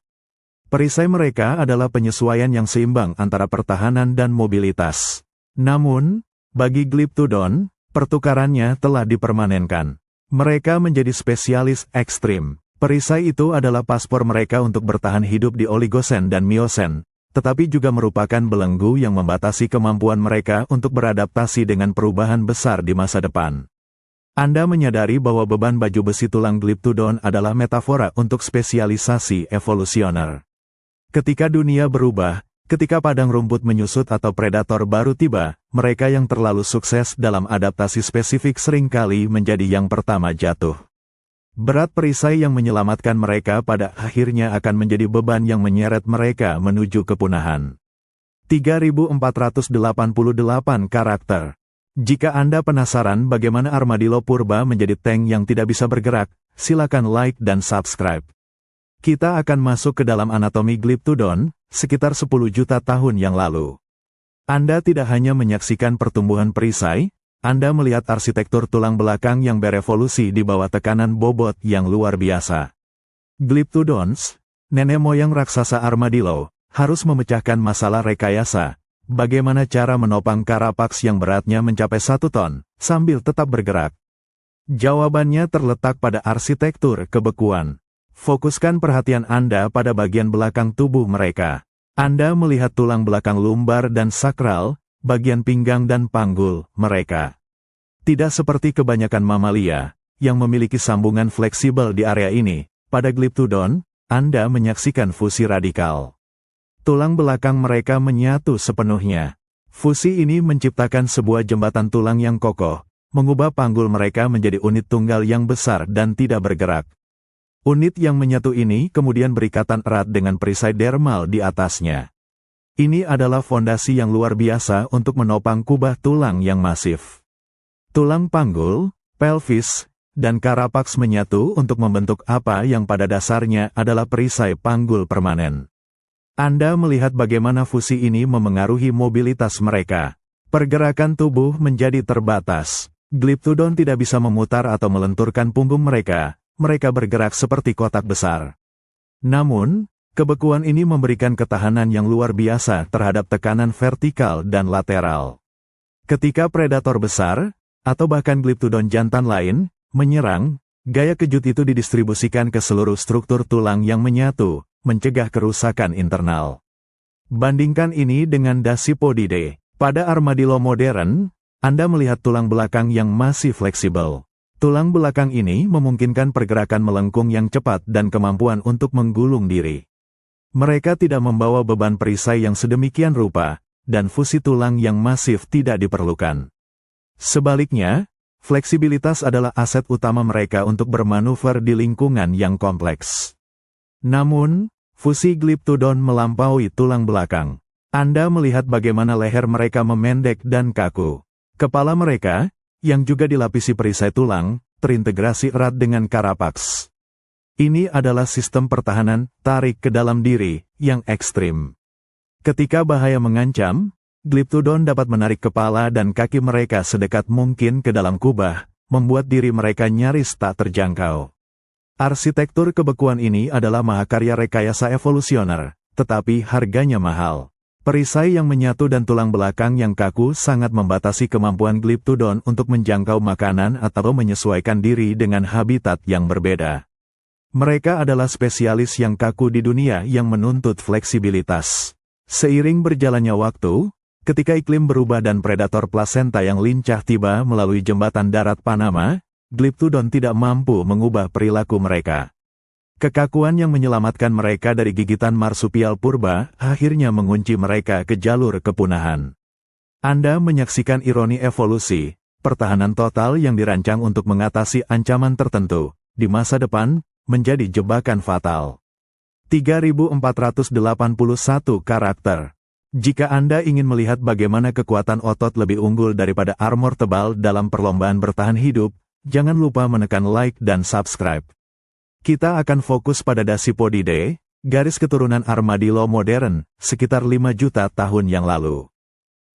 Perisai mereka adalah penyesuaian yang seimbang antara pertahanan dan mobilitas. Namun, bagi Glyptodon, pertukarannya telah dipermanenkan. Mereka menjadi spesialis ekstrim. Perisai itu adalah paspor mereka untuk bertahan hidup di Oligosen dan Miosen, tetapi juga merupakan belenggu yang membatasi kemampuan mereka untuk beradaptasi dengan perubahan besar di masa depan. Anda menyadari bahwa beban baju besi tulang Glyptodon adalah metafora untuk spesialisasi evolusioner. Ketika dunia berubah, ketika padang rumput menyusut atau predator baru tiba, mereka yang terlalu sukses dalam adaptasi spesifik seringkali menjadi yang pertama jatuh. Berat perisai yang menyelamatkan mereka pada akhirnya akan menjadi beban yang menyeret mereka menuju kepunahan. 3488 karakter. Jika Anda penasaran bagaimana armadillo purba menjadi tank yang tidak bisa bergerak, silakan like dan subscribe. Kita akan masuk ke dalam anatomi Glyptodon, sekitar 10 juta tahun yang lalu. Anda tidak hanya menyaksikan pertumbuhan perisai, Anda melihat arsitektur tulang belakang yang berevolusi di bawah tekanan bobot yang luar biasa. Glyptodons, nenek moyang raksasa armadillo, harus memecahkan masalah rekayasa, bagaimana cara menopang Carapax yang beratnya mencapai 1 ton, sambil tetap bergerak. Jawabannya terletak pada arsitektur kebekuan. Fokuskan perhatian Anda pada bagian belakang tubuh mereka. Anda melihat tulang belakang lumbar dan sakral, bagian pinggang dan panggul mereka. Tidak seperti kebanyakan mamalia, yang memiliki sambungan fleksibel di area ini, pada Glyptodon, Anda menyaksikan fusi radikal. Tulang belakang mereka menyatu sepenuhnya. Fusi ini menciptakan sebuah jembatan tulang yang kokoh, mengubah panggul mereka menjadi unit tunggal yang besar dan tidak bergerak. Unit yang menyatu ini kemudian berikatan erat dengan perisai dermal di atasnya. Ini adalah fondasi yang luar biasa untuk menopang kubah tulang yang masif. Tulang panggul, pelvis, dan Carapax menyatu untuk membentuk apa yang pada dasarnya adalah perisai panggul permanen. Anda melihat bagaimana fusi ini memengaruhi mobilitas mereka. Pergerakan tubuh menjadi terbatas. Glyptodon tidak bisa memutar atau melenturkan punggung mereka. Mereka bergerak seperti kotak besar. Namun, kebekuan ini memberikan ketahanan yang luar biasa terhadap tekanan vertikal dan lateral. Ketika predator besar, atau bahkan Glyptodon jantan lain, menyerang, gaya kejut itu didistribusikan ke seluruh struktur tulang yang menyatu, mencegah kerusakan internal. Bandingkan ini dengan Dasypodidae. Pada armadillo modern, Anda melihat tulang belakang yang masih fleksibel. Tulang belakang ini memungkinkan pergerakan melengkung yang cepat dan kemampuan untuk menggulung diri. Mereka tidak membawa beban perisai yang sedemikian rupa, dan fusi tulang yang masif tidak diperlukan. Sebaliknya, fleksibilitas adalah aset utama mereka untuk bermanuver di lingkungan yang kompleks. Namun, fusi Glyptodon melampaui tulang belakang. Anda melihat bagaimana leher mereka memendek dan kaku. Kepala mereka, yang juga dilapisi perisai tulang, terintegrasi erat dengan Carapax. Ini adalah sistem pertahanan tarik ke dalam diri yang ekstrim. Ketika bahaya mengancam, Glyptodon dapat menarik kepala dan kaki mereka sedekat mungkin ke dalam kubah, membuat diri mereka nyaris tak terjangkau. Arsitektur kebekuan ini adalah mahakarya rekayasa evolusioner, tetapi harganya mahal. Perisai yang menyatu dan tulang belakang yang kaku sangat membatasi kemampuan Glyptodon untuk menjangkau makanan atau menyesuaikan diri dengan habitat yang berbeda. Mereka adalah spesialis yang kaku di dunia yang menuntut fleksibilitas. Seiring berjalannya waktu, ketika iklim berubah dan predator plasenta yang lincah tiba melalui jembatan darat Panama, Glyptodon tidak mampu mengubah perilaku mereka. Kekakuan yang menyelamatkan mereka dari gigitan marsupial purba akhirnya mengunci mereka ke jalur kepunahan. Anda menyaksikan ironi evolusi, pertahanan total yang dirancang untuk mengatasi ancaman tertentu, di masa depan, menjadi jebakan fatal. 3481 karakter. Jika Anda ingin melihat bagaimana kekuatan otot lebih unggul daripada armor tebal dalam perlombaan bertahan hidup, jangan lupa menekan like dan subscribe. Kita akan fokus pada Dasypodidae, garis keturunan armadillo modern, sekitar 5 juta tahun yang lalu.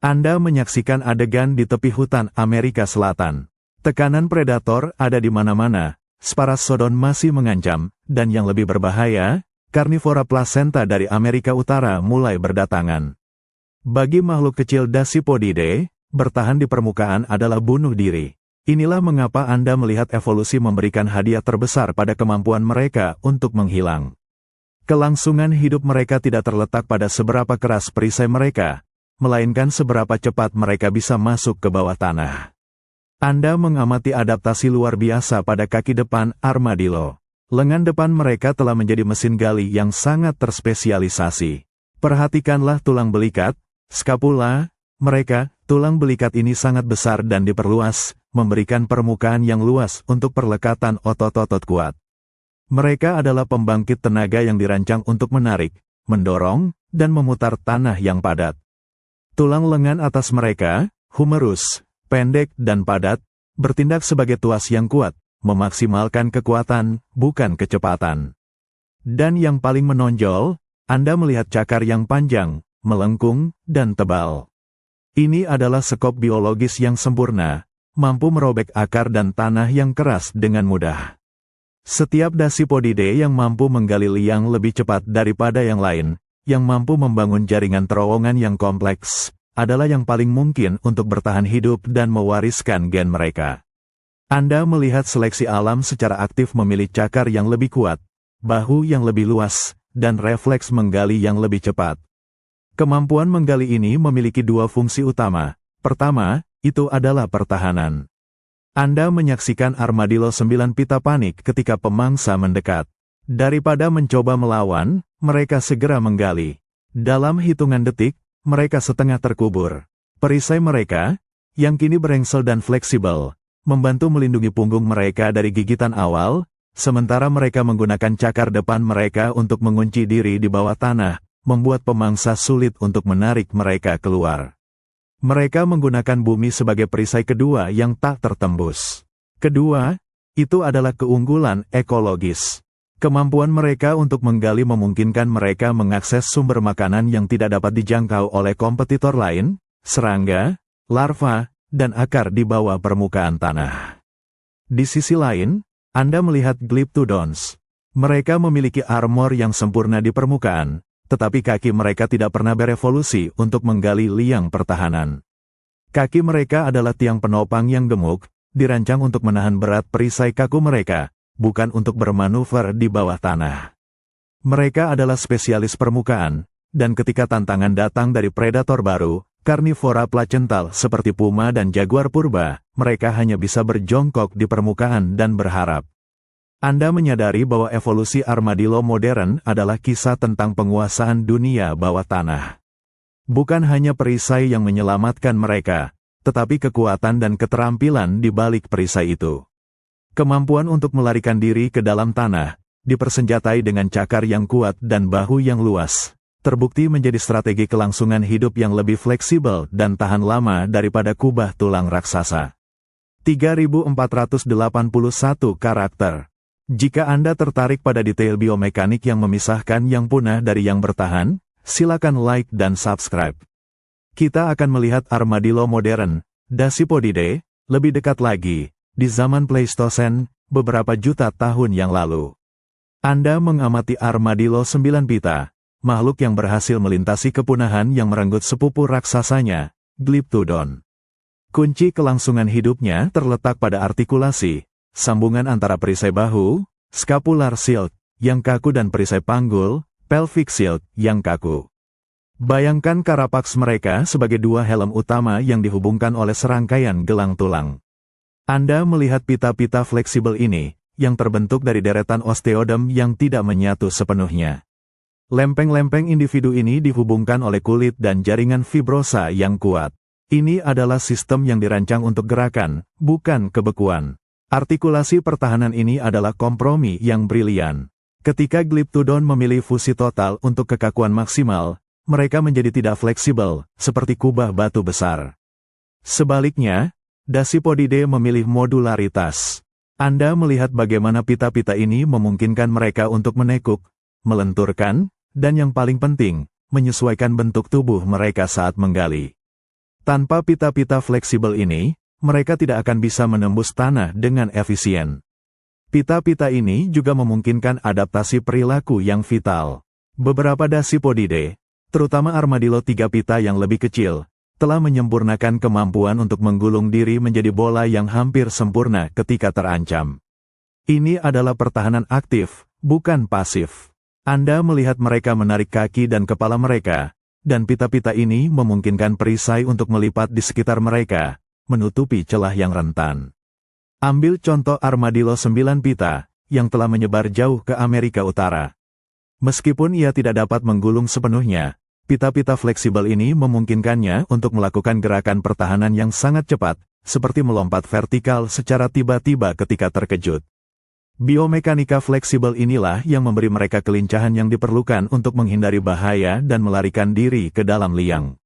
Anda menyaksikan adegan di tepi hutan Amerika Selatan. Tekanan predator ada di mana-mana, Sparassodon masih mengancam, dan yang lebih berbahaya, karnivora plasenta dari Amerika Utara mulai berdatangan. Bagi makhluk kecil Dasypodidae, bertahan di permukaan adalah bunuh diri. Inilah mengapa Anda melihat evolusi memberikan hadiah terbesar pada kemampuan mereka untuk menghilang. Kelangsungan hidup mereka tidak terletak pada seberapa keras perisai mereka, melainkan seberapa cepat mereka bisa masuk ke bawah tanah. Anda mengamati adaptasi luar biasa pada kaki depan armadillo. Lengan depan mereka telah menjadi mesin gali yang sangat terspesialisasi. Perhatikanlah tulang belikat, skapula, mereka, tulang belikat ini sangat besar dan diperluas, memberikan permukaan yang luas untuk perlekatan otot-otot kuat. Mereka adalah pembangkit tenaga yang dirancang untuk menarik, mendorong, dan memutar tanah yang padat. Tulang lengan atas mereka, humerus, pendek dan padat, bertindak sebagai tuas yang kuat, memaksimalkan kekuatan, bukan kecepatan. Dan yang paling menonjol, Anda melihat cakar yang panjang, melengkung, dan tebal. Ini adalah sekop biologis yang sempurna, mampu merobek akar dan tanah yang keras dengan mudah. Setiap Dasypodidae yang mampu menggali liang lebih cepat daripada yang lain, yang mampu membangun jaringan terowongan yang kompleks, adalah yang paling mungkin untuk bertahan hidup dan mewariskan gen mereka. Anda melihat seleksi alam secara aktif memilih cakar yang lebih kuat, bahu yang lebih luas, dan refleks menggali yang lebih cepat. Kemampuan menggali ini memiliki dua fungsi utama. Pertama, itu adalah pertahanan. Anda menyaksikan armadillo 9 pita panik ketika pemangsa mendekat. Daripada mencoba melawan, mereka segera menggali. Dalam hitungan detik, mereka setengah terkubur. Perisai mereka, yang kini berengsel dan fleksibel, membantu melindungi punggung mereka dari gigitan awal, sementara mereka menggunakan cakar depan mereka untuk mengunci diri di bawah tanah, membuat pemangsa sulit untuk menarik mereka keluar. Mereka menggunakan bumi sebagai perisai kedua yang tak tertembus. Kedua, itu adalah keunggulan ekologis. Kemampuan mereka untuk menggali memungkinkan mereka mengakses sumber makanan yang tidak dapat dijangkau oleh kompetitor lain, serangga, larva, dan akar di bawah permukaan tanah. Di sisi lain, Anda melihat Glyptodons. Mereka memiliki armor yang sempurna di permukaan, tetapi kaki mereka tidak pernah berevolusi untuk menggali liang pertahanan. Kaki mereka adalah tiang penopang yang gemuk, dirancang untuk menahan berat perisai kaku mereka, bukan untuk bermanuver di bawah tanah. Mereka adalah spesialis permukaan, dan ketika tantangan datang dari predator baru, karnivora placental seperti puma dan jaguar purba, mereka hanya bisa berjongkok di permukaan dan berharap. Anda menyadari bahwa evolusi armadillo modern adalah kisah tentang penguasaan dunia bawah tanah. Bukan hanya perisai yang menyelamatkan mereka, tetapi kekuatan dan keterampilan di balik perisai itu. Kemampuan untuk melarikan diri ke dalam tanah, dipersenjatai dengan cakar yang kuat dan bahu yang luas, terbukti menjadi strategi kelangsungan hidup yang lebih fleksibel dan tahan lama daripada kubah tulang raksasa. 3481 karakter. Jika Anda tertarik pada detail biomekanik yang memisahkan yang punah dari yang bertahan, silakan like dan subscribe. Kita akan melihat armadillo modern, Dasypodidae, lebih dekat lagi, di zaman Pleistosen, beberapa juta tahun yang lalu. Anda mengamati armadillo 9 pita, makhluk yang berhasil melintasi kepunahan yang merenggut sepupu raksasanya, Glyptodon. Kunci kelangsungan hidupnya terletak pada artikulasi, sambungan antara perisai bahu, scapular shield, yang kaku dan perisai panggul, pelvic shield, yang kaku. Bayangkan karapaks mereka sebagai dua helm utama yang dihubungkan oleh serangkaian gelang tulang. Anda melihat pita-pita fleksibel ini, yang terbentuk dari deretan osteodem yang tidak menyatu sepenuhnya. Lempeng-lempeng individu ini dihubungkan oleh kulit dan jaringan fibrosa yang kuat. Ini adalah sistem yang dirancang untuk gerakan, bukan kebekuan. Artikulasi pertahanan ini adalah kompromi yang brilian. Ketika Glyptodon memilih fusi total untuk kekakuan maksimal, mereka menjadi tidak fleksibel, seperti kubah batu besar. Sebaliknya, Dasypodidae memilih modularitas. Anda melihat bagaimana pita-pita ini memungkinkan mereka untuk menekuk, melenturkan, dan yang paling penting, menyesuaikan bentuk tubuh mereka saat menggali. Tanpa pita-pita fleksibel ini, mereka tidak akan bisa menembus tanah dengan efisien. Pita-pita ini juga memungkinkan adaptasi perilaku yang vital. Beberapa Dasypodidae, terutama armadillo 3 pita yang lebih kecil, telah menyempurnakan kemampuan untuk menggulung diri menjadi bola yang hampir sempurna ketika terancam. Ini adalah pertahanan aktif, bukan pasif. Anda melihat mereka menarik kaki dan kepala mereka, dan pita-pita ini memungkinkan perisai untuk melipat di sekitar mereka, menutupi celah yang rentan. Ambil contoh armadillo 9 pita, yang telah menyebar jauh ke Amerika Utara. Meskipun ia tidak dapat menggulung sepenuhnya, pita-pita fleksibel ini memungkinkannya untuk melakukan gerakan pertahanan yang sangat cepat, seperti melompat vertikal secara tiba-tiba ketika terkejut. Biomekanika fleksibel inilah yang memberi mereka kelincahan yang diperlukan untuk menghindari bahaya dan melarikan diri ke dalam liang.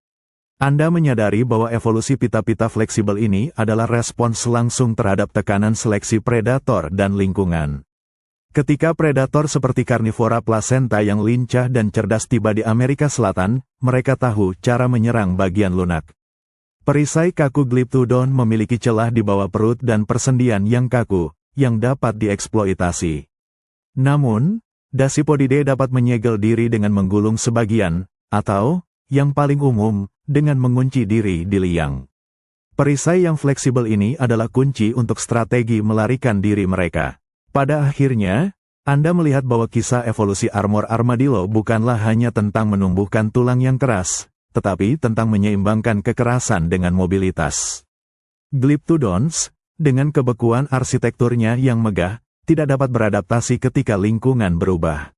Anda menyadari bahwa evolusi pita-pita fleksibel ini adalah respons langsung terhadap tekanan seleksi predator dan lingkungan. Ketika predator seperti karnivora plasenta yang lincah dan cerdas tiba di Amerika Selatan, mereka tahu cara menyerang bagian lunak. Perisai kaku Glyptodon memiliki celah di bawah perut dan persendian yang kaku, yang dapat dieksploitasi. Namun, Dasypodidae dapat menyegel diri dengan menggulung sebagian, atau, yang paling umum, dengan mengunci diri di liang. Perisai yang fleksibel ini adalah kunci untuk strategi melarikan diri mereka. Pada akhirnya, Anda melihat bahwa kisah evolusi armor armadillo bukanlah hanya tentang menumbuhkan tulang yang keras, tetapi tentang menyeimbangkan kekerasan dengan mobilitas. Glyptodons, dengan kebekuan arsitekturnya yang megah, tidak dapat beradaptasi ketika lingkungan berubah.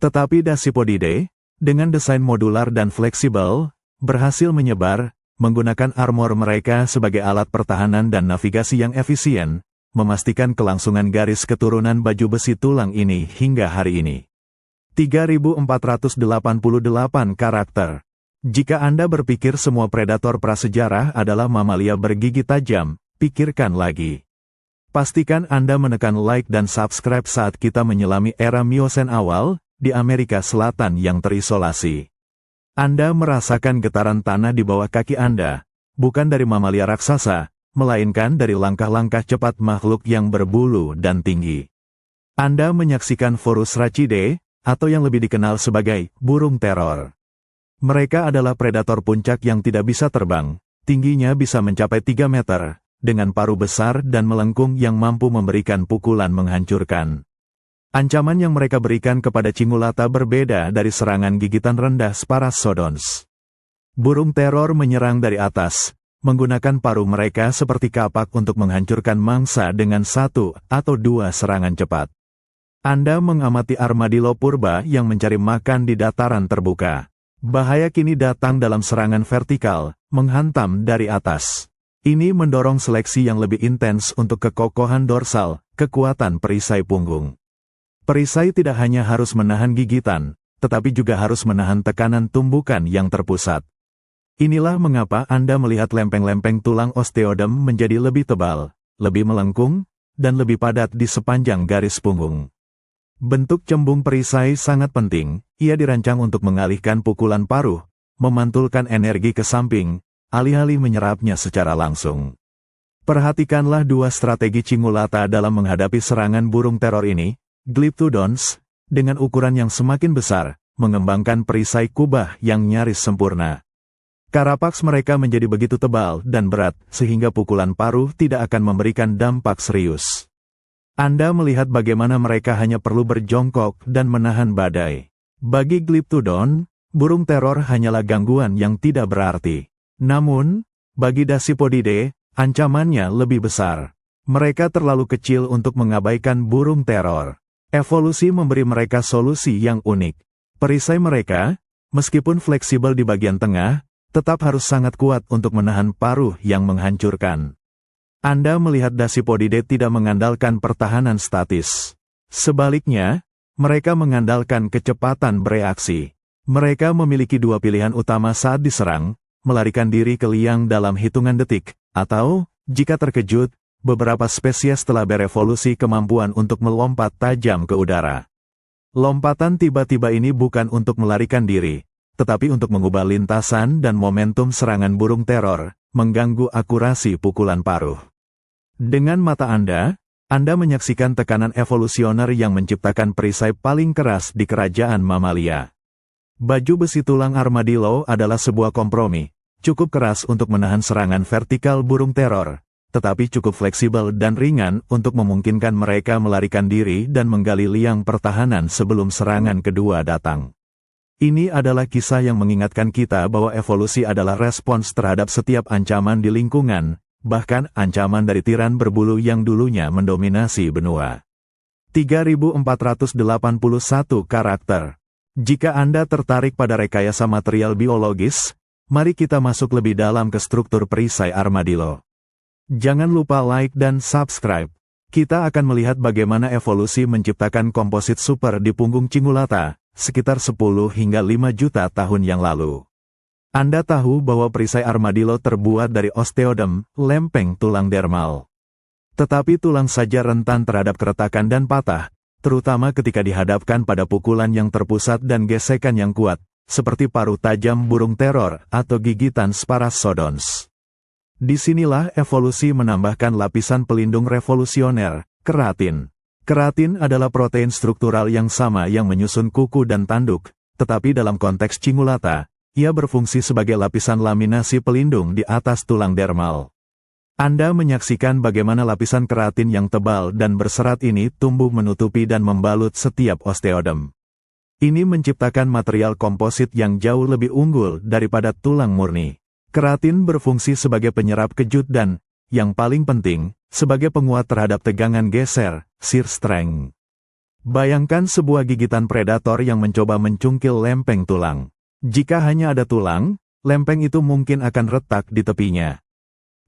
Tetapi Dasypodidae, dengan desain modular dan fleksibel, berhasil menyebar, menggunakan armor mereka sebagai alat pertahanan dan navigasi yang efisien, memastikan kelangsungan garis keturunan baju besi tulang ini hingga hari ini. 3488 karakter. Jika Anda berpikir semua predator prasejarah adalah mamalia bergigi tajam, pikirkan lagi. Pastikan Anda menekan like dan subscribe saat kita menyelami era Miosen awal, di Amerika Selatan yang terisolasi. Anda merasakan getaran tanah di bawah kaki Anda, bukan dari mamalia raksasa, melainkan dari langkah-langkah cepat makhluk yang berbulu dan tinggi. Anda menyaksikan Forus Racidae, atau yang lebih dikenal sebagai burung teror. Mereka adalah predator puncak yang tidak bisa terbang, tingginya bisa mencapai 3 meter, dengan paruh besar dan melengkung yang mampu memberikan pukulan menghancurkan. Ancaman yang mereka berikan kepada cingulata berbeda dari serangan gigitan rendah Sparassodons. Burung teror menyerang dari atas, menggunakan paruh mereka seperti kapak untuk menghancurkan mangsa dengan 1 atau 2 serangan cepat. Anda mengamati armadillo purba yang mencari makan di dataran terbuka. Bahaya kini datang dalam serangan vertikal, menghantam dari atas. Ini mendorong seleksi yang lebih intens untuk kekokohan dorsal, kekuatan perisai punggung. Perisai tidak hanya harus menahan gigitan, tetapi juga harus menahan tekanan tumbukan yang terpusat. Inilah mengapa Anda melihat lempeng-lempeng tulang osteodem menjadi lebih tebal, lebih melengkung, dan lebih padat di sepanjang garis punggung. Bentuk cembung perisai sangat penting, ia dirancang untuk mengalihkan pukulan paruh, memantulkan energi ke samping, alih-alih menyerapnya secara langsung. Perhatikanlah 2 strategi cingulata dalam menghadapi serangan burung teror ini. Glyptodons, dengan ukuran yang semakin besar, mengembangkan perisai kubah yang nyaris sempurna. Karapaks mereka menjadi begitu tebal dan berat, sehingga pukulan paruh tidak akan memberikan dampak serius. Anda melihat bagaimana mereka hanya perlu berjongkok dan menahan badai. Bagi Glyptodon, burung teror hanyalah gangguan yang tidak berarti. Namun, bagi Dasypodidae, ancamannya lebih besar. Mereka terlalu kecil untuk mengabaikan burung teror. Evolusi memberi mereka solusi yang unik. Perisai mereka, meskipun fleksibel di bagian tengah, tetap harus sangat kuat untuk menahan paruh yang menghancurkan. Anda melihat Dasypodidae tidak mengandalkan pertahanan statis. Sebaliknya, mereka mengandalkan kecepatan bereaksi. Mereka memiliki 2 pilihan utama saat diserang, melarikan diri ke liang dalam hitungan detik, atau, jika terkejut, beberapa spesies telah berevolusi kemampuan untuk melompat tajam ke udara. Lompatan tiba-tiba ini bukan untuk melarikan diri, tetapi untuk mengubah lintasan dan momentum serangan burung teror, mengganggu akurasi pukulan paruh. Dengan mata Anda menyaksikan tekanan evolusioner yang menciptakan perisai paling keras di kerajaan mamalia. Baju besi tulang armadillo adalah sebuah kompromi, cukup keras untuk menahan serangan vertikal burung teror, tetapi cukup fleksibel dan ringan untuk memungkinkan mereka melarikan diri dan menggali liang pertahanan sebelum serangan kedua datang. Ini adalah kisah yang mengingatkan kita bahwa evolusi adalah respons terhadap setiap ancaman di lingkungan, bahkan ancaman dari tiran berbulu yang dulunya mendominasi benua. 3481 karakter. Jika Anda tertarik pada rekayasa material biologis, mari kita masuk lebih dalam ke struktur perisai armadillo. Jangan lupa like dan subscribe. Kita akan melihat bagaimana evolusi menciptakan komposit super di punggung cingulata, sekitar 10 hingga 5 juta tahun yang lalu. Anda tahu bahwa perisai armadillo terbuat dari osteodem, lempeng tulang dermal. Tetapi tulang saja rentan terhadap keretakan dan patah, terutama ketika dihadapkan pada pukulan yang terpusat dan gesekan yang kuat, seperti paruh tajam burung teror atau gigitan Sparassodons. Disinilah evolusi menambahkan lapisan pelindung revolusioner, keratin. Keratin adalah protein struktural yang sama yang menyusun kuku dan tanduk, tetapi dalam konteks cingulata, ia berfungsi sebagai lapisan laminasi pelindung di atas tulang dermal. Anda menyaksikan bagaimana lapisan keratin yang tebal dan berserat ini tumbuh menutupi dan membalut setiap osteodem. Ini menciptakan material komposit yang jauh lebih unggul daripada tulang murni. Keratin berfungsi sebagai penyerap kejut dan, yang paling penting, sebagai penguat terhadap tegangan geser, shear strength. Bayangkan sebuah gigitan predator yang mencoba mencungkil lempeng tulang. Jika hanya ada tulang, lempeng itu mungkin akan retak di tepinya.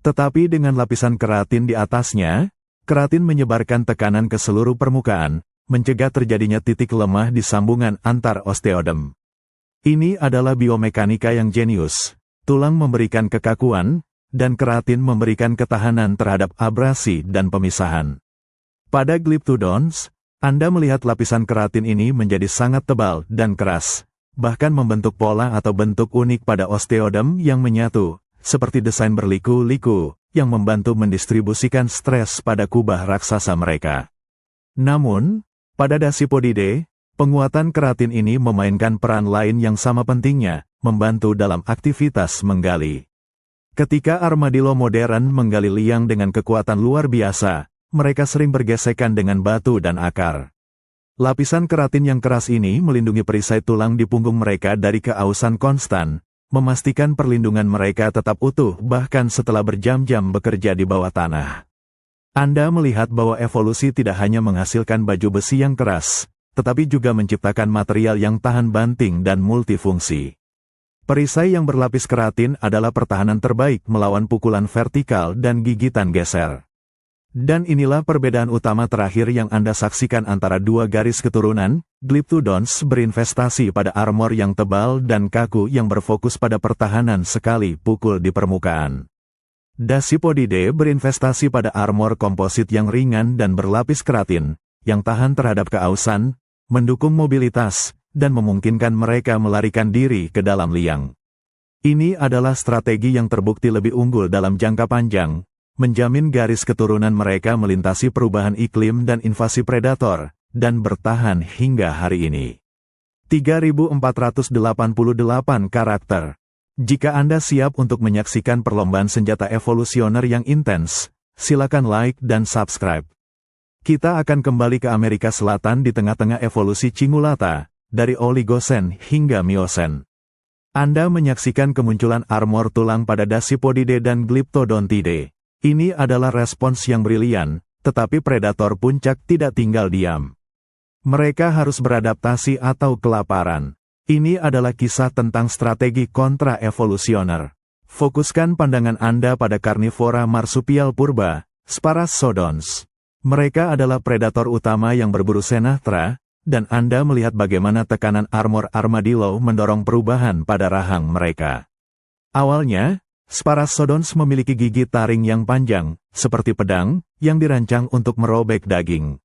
Tetapi dengan lapisan keratin di atasnya, keratin menyebarkan tekanan ke seluruh permukaan, mencegah terjadinya titik lemah di sambungan antar osteodem. Ini adalah biomekanika yang jenius. Tulang memberikan kekakuan, dan keratin memberikan ketahanan terhadap abrasi dan pemisahan. Pada Glyptodons, Anda melihat lapisan keratin ini menjadi sangat tebal dan keras, bahkan membentuk pola atau bentuk unik pada osteodem yang menyatu, seperti desain berliku-liku, yang membantu mendistribusikan stres pada kubah raksasa mereka. Namun, pada Dasypodidae, penguatan keratin ini memainkan peran lain yang sama pentingnya, membantu dalam aktivitas menggali. Ketika armadillo modern menggali liang dengan kekuatan luar biasa, mereka sering bergesekan dengan batu dan akar. Lapisan keratin yang keras ini melindungi perisai tulang di punggung mereka dari keausan konstan, memastikan perlindungan mereka tetap utuh bahkan setelah berjam-jam bekerja di bawah tanah. Anda melihat bahwa evolusi tidak hanya menghasilkan baju besi yang keras, tetapi juga menciptakan material yang tahan banting dan multifungsi. Perisai yang berlapis keratin adalah pertahanan terbaik melawan pukulan vertikal dan gigitan geser. Dan inilah perbedaan utama terakhir yang Anda saksikan antara dua garis keturunan. Glyptodons berinvestasi pada armor yang tebal dan kaku yang berfokus pada pertahanan sekali pukul di permukaan. Dasypodidae berinvestasi pada armor komposit yang ringan dan berlapis keratin, yang tahan terhadap keausan, mendukung mobilitas, dan memungkinkan mereka melarikan diri ke dalam liang. Ini adalah strategi yang terbukti lebih unggul dalam jangka panjang, menjamin garis keturunan mereka melintasi perubahan iklim dan invasi predator, dan bertahan hingga hari ini. 3488 karakter. Jika Anda siap untuk menyaksikan perlombaan senjata evolusioner yang intens, silakan like dan subscribe. Kita akan kembali ke Amerika Selatan di tengah-tengah evolusi cingulata, dari Oligosen hingga Miosen. Anda menyaksikan kemunculan armor tulang pada Dasypodidae dan Glyptodontidae. Ini adalah respons yang brilian, tetapi predator puncak tidak tinggal diam. Mereka harus beradaptasi atau kelaparan. Ini adalah kisah tentang strategi kontra-evolusioner. Fokuskan pandangan Anda pada karnivora marsupial purba, Sparassodons. Mereka adalah predator utama yang berburu sejahtera, dan Anda melihat bagaimana tekanan armor armadillo mendorong perubahan pada rahang mereka. Awalnya, Sparassodons memiliki gigi taring yang panjang, seperti pedang, yang dirancang untuk merobek daging.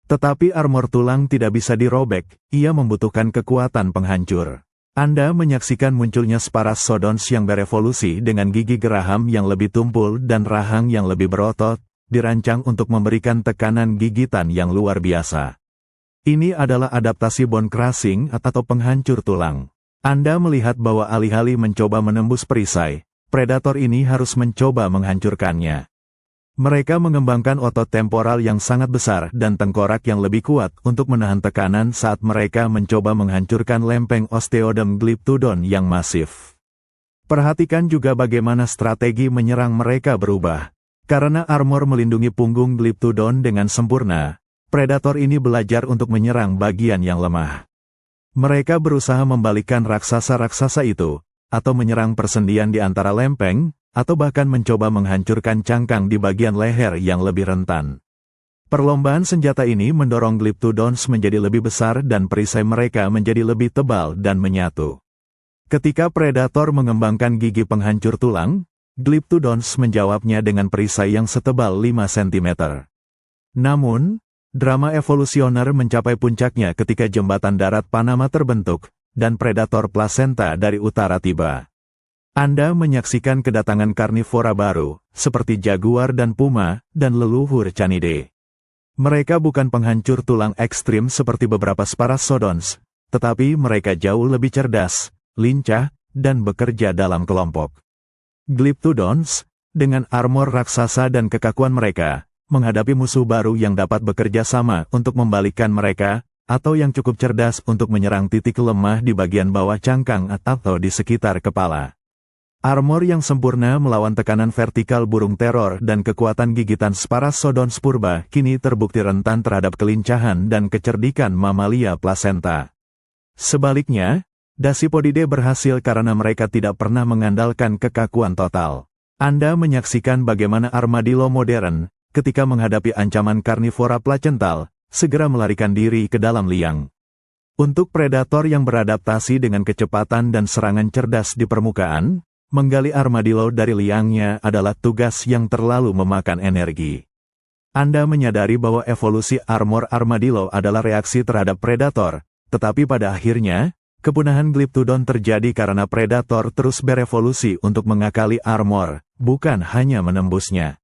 Tetapi armor tulang tidak bisa dirobek, ia membutuhkan kekuatan penghancur. Anda menyaksikan munculnya Sparassodons yang berevolusi dengan gigi geraham yang lebih tumpul dan rahang yang lebih berotot, dirancang untuk memberikan tekanan gigitan yang luar biasa. Ini adalah adaptasi bone crushing atau penghancur tulang. Anda melihat bahwa alih-alih mencoba menembus perisai, predator ini harus mencoba menghancurkannya. Mereka mengembangkan otot temporal yang sangat besar dan tengkorak yang lebih kuat untuk menahan tekanan saat mereka mencoba menghancurkan lempeng Osteodon Glyptodon yang masif. Perhatikan juga bagaimana strategi menyerang mereka berubah. Karena armor melindungi punggung Glyptodon dengan sempurna, predator ini belajar untuk menyerang bagian yang lemah. Mereka berusaha membalikkan raksasa-raksasa itu, atau menyerang persendian di antara lempeng, atau bahkan mencoba menghancurkan cangkang di bagian leher yang lebih rentan. Perlombaan senjata ini mendorong Glyptodons menjadi lebih besar dan perisai mereka menjadi lebih tebal dan menyatu. Ketika predator mengembangkan gigi penghancur tulang, Glyptodons menjawabnya dengan perisai yang setebal 5 cm. Namun, drama evolusioner mencapai puncaknya ketika jembatan darat Panama terbentuk, dan predator plasenta dari utara tiba. Anda menyaksikan kedatangan karnivora baru, seperti jaguar dan puma, dan leluhur Canidae. Mereka bukan penghancur tulang ekstrim seperti beberapa Sparassodons, tetapi mereka jauh lebih cerdas, lincah, dan bekerja dalam kelompok. Glyptodons, dengan armor raksasa dan kekakuan mereka, menghadapi musuh baru yang dapat bekerja sama untuk membalikkan mereka, atau yang cukup cerdas untuk menyerang titik lemah di bagian bawah cangkang atau di sekitar kepala. Armor yang sempurna melawan tekanan vertikal burung teror dan kekuatan gigitan Sparassodons purba kini terbukti rentan terhadap kelincahan dan kecerdikan mamalia plasenta. Sebaliknya, Dasypodidae berhasil karena mereka tidak pernah mengandalkan kekakuan total. Anda menyaksikan bagaimana armadillo modern, ketika menghadapi ancaman karnivora placental, segera melarikan diri ke dalam liang. Untuk predator yang beradaptasi dengan kecepatan dan serangan cerdas di permukaan, menggali armadillo dari liangnya adalah tugas yang terlalu memakan energi. Anda menyadari bahwa evolusi armor armadillo adalah reaksi terhadap predator, tetapi pada akhirnya, kepunahan Glyptodon terjadi karena predator terus berevolusi untuk mengakali armor, bukan hanya menembusnya.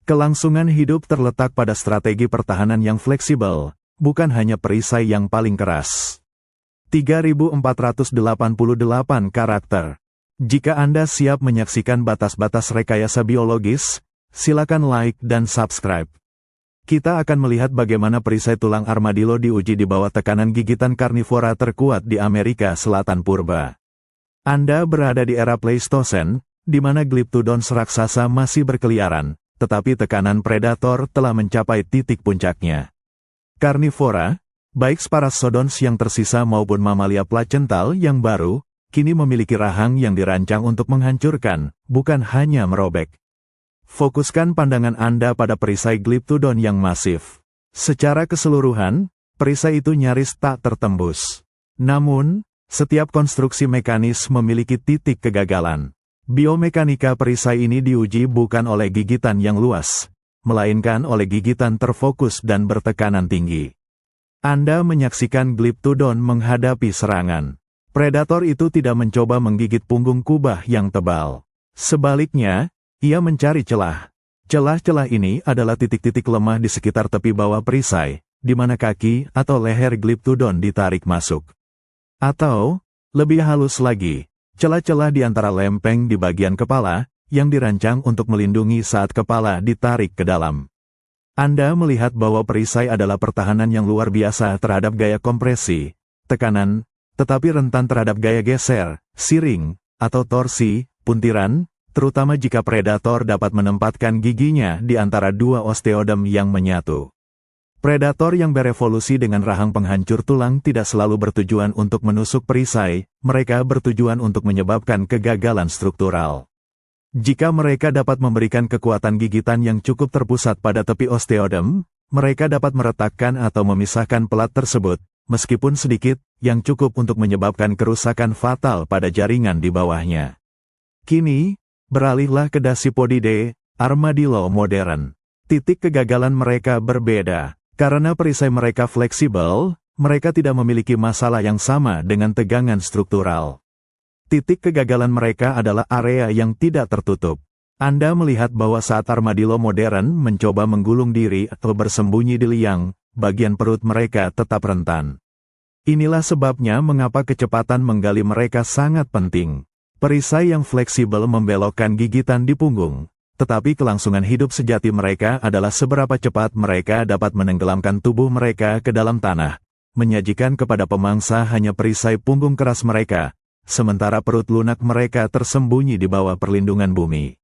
Kelangsungan hidup terletak pada strategi pertahanan yang fleksibel, bukan hanya perisai yang paling keras. 3488 karakter. Jika Anda siap menyaksikan batas-batas rekayasa biologis, silakan like dan subscribe. Kita akan melihat bagaimana perisai tulang armadillo diuji di bawah tekanan gigitan karnivora terkuat di Amerika Selatan purba. Anda berada di era Pleistocene, di mana Glyptodons raksasa masih berkeliaran, tetapi tekanan predator telah mencapai titik puncaknya. Karnivora, baik Sparassodons yang tersisa maupun mamalia placental yang baru, kini memiliki rahang yang dirancang untuk menghancurkan, bukan hanya merobek. Fokuskan pandangan Anda pada perisai Glyptodon yang masif. Secara keseluruhan, perisai itu nyaris tak tertembus. Namun, setiap konstruksi mekanis memiliki titik kegagalan. Biomekanika perisai ini diuji bukan oleh gigitan yang luas, melainkan oleh gigitan terfokus dan bertekanan tinggi. Anda menyaksikan Glyptodon menghadapi serangan. Predator itu tidak mencoba menggigit punggung kubah yang tebal. Sebaliknya, ia mencari celah. Celah-celah ini adalah titik-titik lemah di sekitar tepi bawah perisai, di mana kaki atau leher Glyptodon ditarik masuk. Atau, lebih halus lagi, celah-celah di antara lempeng di bagian kepala, yang dirancang untuk melindungi saat kepala ditarik ke dalam. Anda melihat bahwa perisai adalah pertahanan yang luar biasa terhadap gaya kompresi, tekanan, tetapi rentan terhadap gaya geser, siring, atau torsi, puntiran, terutama jika predator dapat menempatkan giginya di antara dua osteodem yang menyatu. Predator yang berevolusi dengan rahang penghancur tulang tidak selalu bertujuan untuk menusuk perisai, mereka bertujuan untuk menyebabkan kegagalan struktural. Jika mereka dapat memberikan kekuatan gigitan yang cukup terpusat pada tepi osteodem, mereka dapat meretakkan atau memisahkan pelat tersebut, meskipun sedikit, yang cukup untuk menyebabkan kerusakan fatal pada jaringan di bawahnya. Kini, Beralihlah ke Dasypodidae, armadillo modern. Titik kegagalan mereka berbeda. Karena perisai mereka fleksibel, mereka tidak memiliki masalah yang sama dengan tegangan struktural. Titik kegagalan mereka adalah area yang tidak tertutup. Anda melihat bahwa saat armadillo modern mencoba menggulung diri atau bersembunyi di liang, bagian perut mereka tetap rentan. Inilah sebabnya mengapa kecepatan menggali mereka sangat penting. Perisai yang fleksibel membelokkan gigitan di punggung. Tetapi kelangsungan hidup sejati mereka adalah seberapa cepat mereka dapat menenggelamkan tubuh mereka ke dalam tanah, menyajikan kepada pemangsa hanya perisai punggung keras mereka, sementara perut lunak mereka tersembunyi di bawah perlindungan bumi.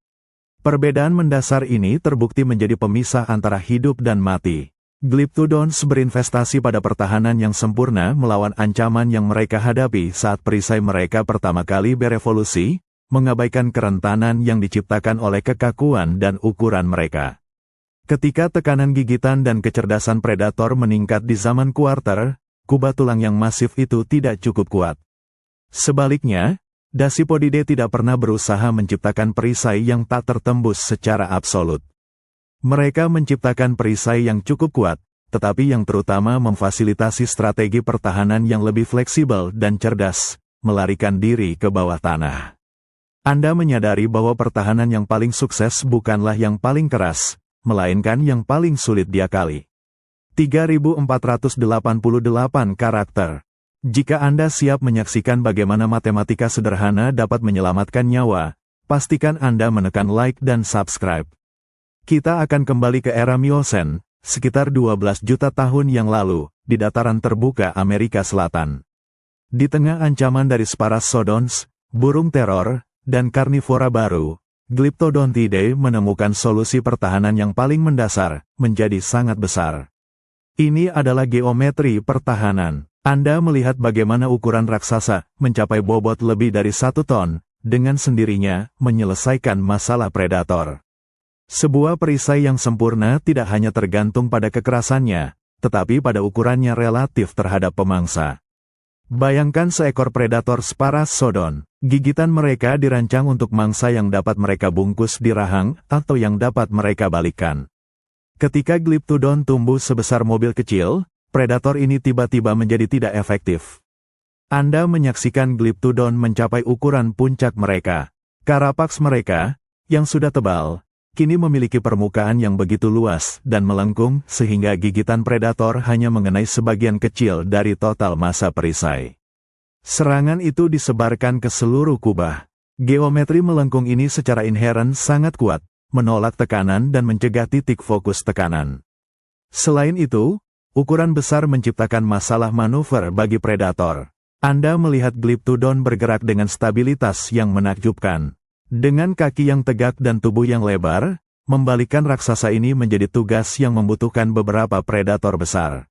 Perbedaan mendasar ini terbukti menjadi pemisah antara hidup dan mati. Glyptodons berinvestasi pada pertahanan yang sempurna melawan ancaman yang mereka hadapi saat perisai mereka pertama kali berevolusi, mengabaikan kerentanan yang diciptakan oleh kekakuan dan ukuran mereka. Ketika tekanan gigitan dan kecerdasan predator meningkat di zaman kuarter, kubah tulang yang masif itu tidak cukup kuat. Sebaliknya, Dasypodidae tidak pernah berusaha menciptakan perisai yang tak tertembus secara absolut. Mereka menciptakan perisai yang cukup kuat, tetapi yang terutama memfasilitasi strategi pertahanan yang lebih fleksibel dan cerdas, melarikan diri ke bawah tanah. Anda menyadari bahwa pertahanan yang paling sukses bukanlah yang paling keras, melainkan yang paling sulit diakali. 3488 karakter. Jika Anda siap menyaksikan bagaimana matematika sederhana dapat menyelamatkan nyawa, pastikan Anda menekan like dan subscribe. Kita akan kembali ke era Miosen, sekitar 12 juta tahun yang lalu, di dataran terbuka Amerika Selatan. Di tengah ancaman dari Sparassodons, burung teror, dan karnivora baru, Glyptodontidae menemukan solusi pertahanan yang paling mendasar, menjadi sangat besar. Ini adalah geometri pertahanan. Anda melihat bagaimana ukuran raksasa, mencapai bobot lebih dari 1 ton, dengan sendirinya, menyelesaikan masalah predator. Sebuah perisai yang sempurna tidak hanya tergantung pada kekerasannya, tetapi pada ukurannya relatif terhadap pemangsa. Bayangkan seekor predator Sparassodon, gigitan mereka dirancang untuk mangsa yang dapat mereka bungkus di rahang, atau yang dapat mereka balikkan. Ketika Glyptodon tumbuh sebesar mobil kecil, predator ini tiba-tiba menjadi tidak efektif. Anda menyaksikan Glyptodon mencapai ukuran puncak mereka. Karapaks mereka, yang sudah tebal, kini memiliki permukaan yang begitu luas dan melengkung sehingga gigitan predator hanya mengenai sebagian kecil dari total massa perisai. Serangan itu disebarkan ke seluruh kubah. Geometri melengkung ini secara inheren sangat kuat, menolak tekanan dan mencegah titik fokus tekanan. Selain itu, ukuran besar menciptakan masalah manuver bagi predator. Anda melihat Glyptodon bergerak dengan stabilitas yang menakjubkan. Dengan kaki yang tegak dan tubuh yang lebar, membalikkan raksasa ini menjadi tugas yang membutuhkan beberapa predator besar.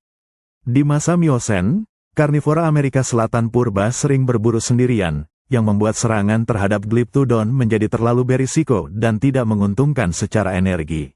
Di masa Miosen, karnivora Amerika Selatan purba sering berburu sendirian, yang membuat serangan terhadap Glyptodon menjadi terlalu berisiko dan tidak menguntungkan secara energi.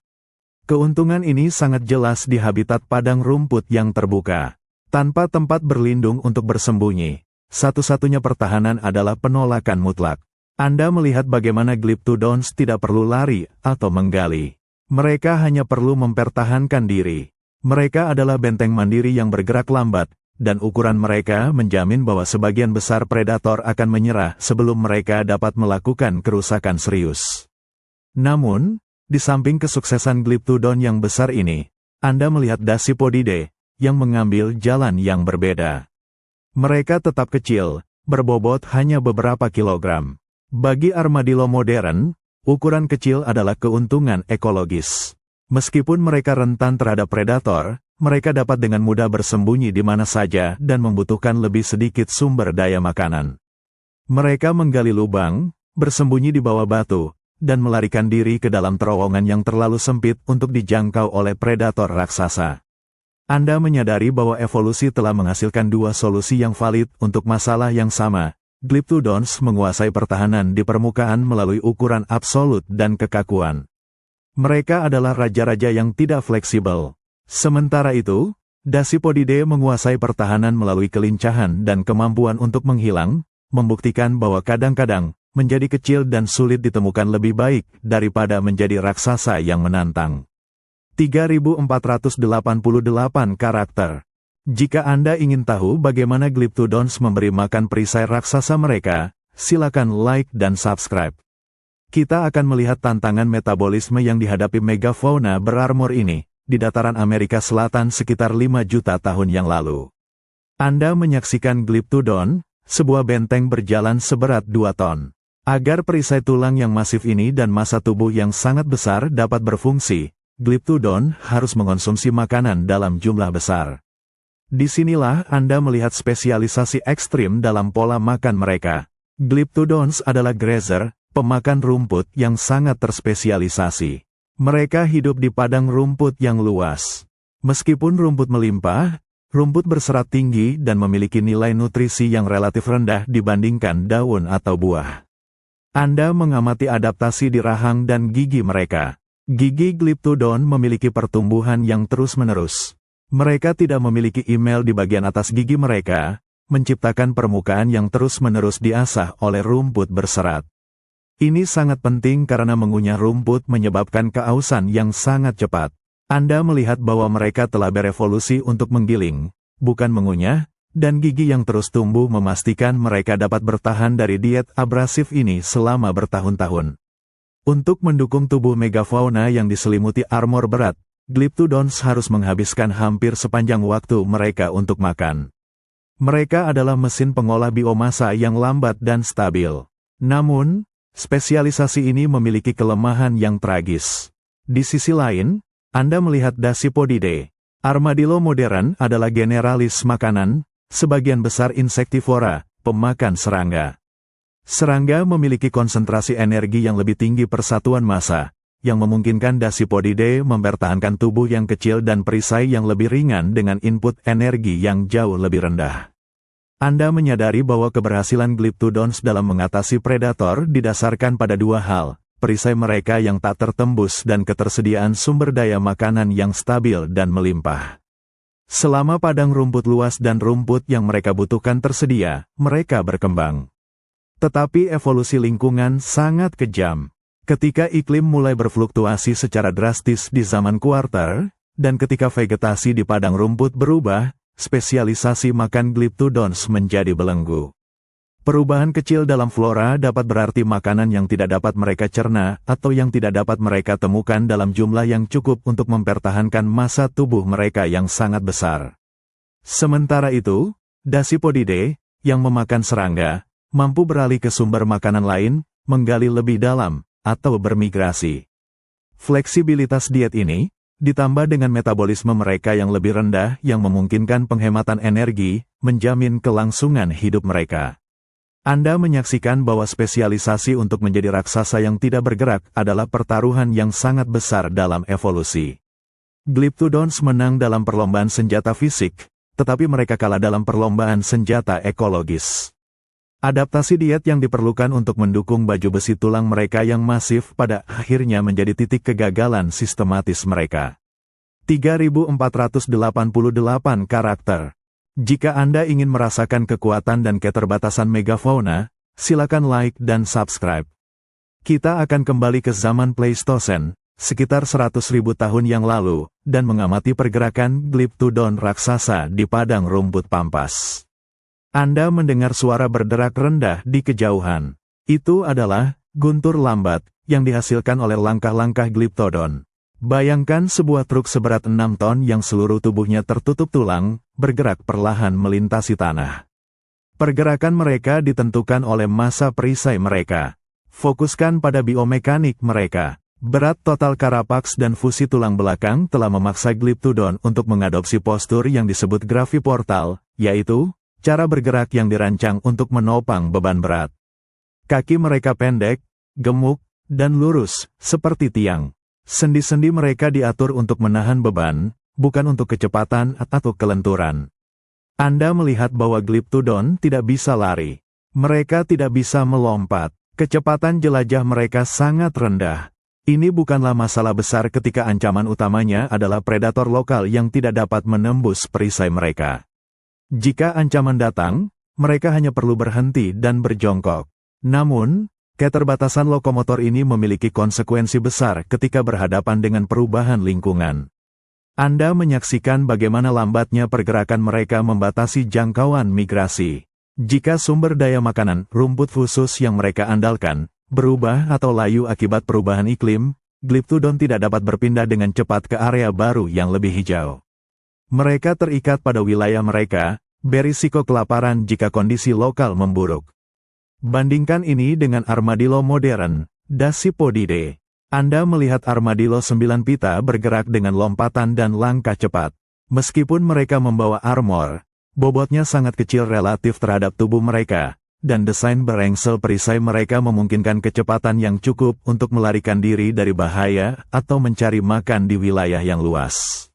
Keuntungan ini sangat jelas di habitat padang rumput yang terbuka. Tanpa tempat berlindung untuk bersembunyi, satu-satunya pertahanan adalah penolakan mutlak. Anda melihat bagaimana Glyptodons tidak perlu lari atau menggali. Mereka hanya perlu mempertahankan diri. Mereka adalah benteng mandiri yang bergerak lambat, dan ukuran mereka menjamin bahwa sebagian besar predator akan menyerah sebelum mereka dapat melakukan kerusakan serius. Namun, di samping kesuksesan Glyptodon yang besar ini, Anda melihat Dasypodidae, yang mengambil jalan yang berbeda. Mereka tetap kecil, berbobot hanya beberapa kilogram. Bagi armadillo modern, ukuran kecil adalah keuntungan ekologis. Meskipun mereka rentan terhadap predator, mereka dapat dengan mudah bersembunyi di mana saja dan membutuhkan lebih sedikit sumber daya makanan. Mereka menggali lubang, bersembunyi di bawah batu, dan melarikan diri ke dalam terowongan yang terlalu sempit untuk dijangkau oleh predator raksasa. Anda menyadari bahwa evolusi telah menghasilkan dua solusi yang valid untuk masalah yang sama. Glyptodons menguasai pertahanan di permukaan melalui ukuran absolut dan kekakuan. Mereka adalah raja-raja yang tidak fleksibel. Sementara itu, Dasypodidae menguasai pertahanan melalui kelincahan dan kemampuan untuk menghilang, membuktikan bahwa kadang-kadang, menjadi kecil dan sulit ditemukan lebih baik daripada menjadi raksasa yang menantang. 3488 karakter. Jika Anda ingin tahu bagaimana Glyptodons memberi makan perisai raksasa mereka, silakan like dan subscribe. Kita akan melihat tantangan metabolisme yang dihadapi megafauna berarmor ini di dataran Amerika Selatan sekitar 5 juta tahun yang lalu. Anda menyaksikan Glyptodon, sebuah benteng berjalan seberat 2 ton. Agar perisai tulang yang masif ini dan massa tubuh yang sangat besar dapat berfungsi, Glyptodon harus mengonsumsi makanan dalam jumlah besar. Disinilah Anda melihat spesialisasi ekstrim dalam pola makan mereka. Glyptodons adalah grazer, pemakan rumput yang sangat terspesialisasi. Mereka hidup di padang rumput yang luas. Meskipun rumput melimpah, rumput berserat tinggi dan memiliki nilai nutrisi yang relatif rendah dibandingkan daun atau buah. Anda mengamati adaptasi di rahang dan gigi mereka. Gigi Glyptodon memiliki pertumbuhan yang terus-menerus. Mereka tidak memiliki email di bagian atas gigi mereka, menciptakan permukaan yang terus-menerus diasah oleh rumput berserat. Ini sangat penting karena mengunyah rumput menyebabkan keausan yang sangat cepat. Anda melihat bahwa mereka telah berevolusi untuk menggiling, bukan mengunyah, dan gigi yang terus tumbuh memastikan mereka dapat bertahan dari diet abrasif ini selama bertahun-tahun. Untuk mendukung tubuh megafauna yang diselimuti armor berat, Glyptodons harus menghabiskan hampir sepanjang waktu mereka untuk makan. Mereka adalah mesin pengolah biomasa yang lambat dan stabil. Namun, spesialisasi ini memiliki kelemahan yang tragis. Di sisi lain, Anda melihat Dasypodidae. Armadillo modern adalah generalis makanan, sebagian besar insektivora, pemakan serangga. Serangga memiliki konsentrasi energi yang lebih tinggi per satuan massa, yang memungkinkan Dasypodidae mempertahankan tubuh yang kecil dan perisai yang lebih ringan dengan input energi yang jauh lebih rendah. Anda menyadari bahwa keberhasilan Glyptodons dalam mengatasi predator didasarkan pada 2 hal, perisai mereka yang tak tertembus dan ketersediaan sumber daya makanan yang stabil dan melimpah. Selama padang rumput luas dan rumput yang mereka butuhkan tersedia, mereka berkembang. Tetapi evolusi lingkungan sangat kejam. Ketika iklim mulai berfluktuasi secara drastis di zaman kuarter, dan ketika vegetasi di padang rumput berubah, spesialisasi makan Glyptodons menjadi belenggu. Perubahan kecil dalam flora dapat berarti makanan yang tidak dapat mereka cerna atau yang tidak dapat mereka temukan dalam jumlah yang cukup untuk mempertahankan massa tubuh mereka yang sangat besar. Sementara itu, Dasypodidae, yang memakan serangga, mampu beralih ke sumber makanan lain, menggali lebih dalam, atau bermigrasi. Fleksibilitas diet ini, ditambah dengan metabolisme mereka yang lebih rendah yang memungkinkan penghematan energi, menjamin kelangsungan hidup mereka. Anda menyaksikan bahwa spesialisasi untuk menjadi raksasa yang tidak bergerak adalah pertaruhan yang sangat besar dalam evolusi. Glyptodons menang dalam perlombaan senjata fisik, tetapi mereka kalah dalam perlombaan senjata ekologis. Adaptasi diet yang diperlukan untuk mendukung baju besi tulang mereka yang masif pada akhirnya menjadi titik kegagalan sistematis mereka. 3488 karakter. Jika Anda ingin merasakan kekuatan dan keterbatasan megafauna, silakan like dan subscribe. Kita akan kembali ke zaman Pleistosen, sekitar 100.000 tahun yang lalu, dan mengamati pergerakan Glyptodon raksasa di padang rumput pampas. Anda mendengar suara berderak rendah di kejauhan. Itu adalah guntur lambat yang dihasilkan oleh langkah-langkah Glyptodon. Bayangkan sebuah truk seberat 6 ton yang seluruh tubuhnya tertutup tulang, bergerak perlahan melintasi tanah. Pergerakan mereka ditentukan oleh massa perisai mereka. Fokuskan pada biomekanik mereka. Berat total karapaks dan fusi tulang belakang telah memaksa Glyptodon untuk mengadopsi postur yang disebut graviportal, yaitu cara bergerak yang dirancang untuk menopang beban berat. Kaki mereka pendek, gemuk, dan lurus, seperti tiang. Sendi-sendi mereka diatur untuk menahan beban, bukan untuk kecepatan atau kelenturan. Anda melihat bahwa Glyptodon tidak bisa lari. Mereka tidak bisa melompat. Kecepatan jelajah mereka sangat rendah. Ini bukanlah masalah besar ketika ancaman utamanya adalah predator lokal yang tidak dapat menembus perisai mereka. Jika ancaman datang, mereka hanya perlu berhenti dan berjongkok. Namun, Keterbatasan lokomotor ini memiliki konsekuensi besar ketika berhadapan dengan perubahan lingkungan. Anda menyaksikan bagaimana lambatnya pergerakan mereka membatasi jangkauan migrasi. Jika sumber daya makanan, rumput khusus yang mereka andalkan, berubah atau layu akibat perubahan iklim, Glyptodon tidak dapat berpindah dengan cepat ke area baru yang lebih hijau. Mereka terikat pada wilayah mereka, berisiko kelaparan jika kondisi lokal memburuk. Bandingkan ini dengan armadillo modern, Dasypodidae. Anda melihat armadillo 9 pita bergerak dengan lompatan dan langkah cepat. Meskipun mereka membawa armor, bobotnya sangat kecil relatif terhadap tubuh mereka, dan desain berengsel perisai mereka memungkinkan kecepatan yang cukup untuk melarikan diri dari bahaya atau mencari makan di wilayah yang luas.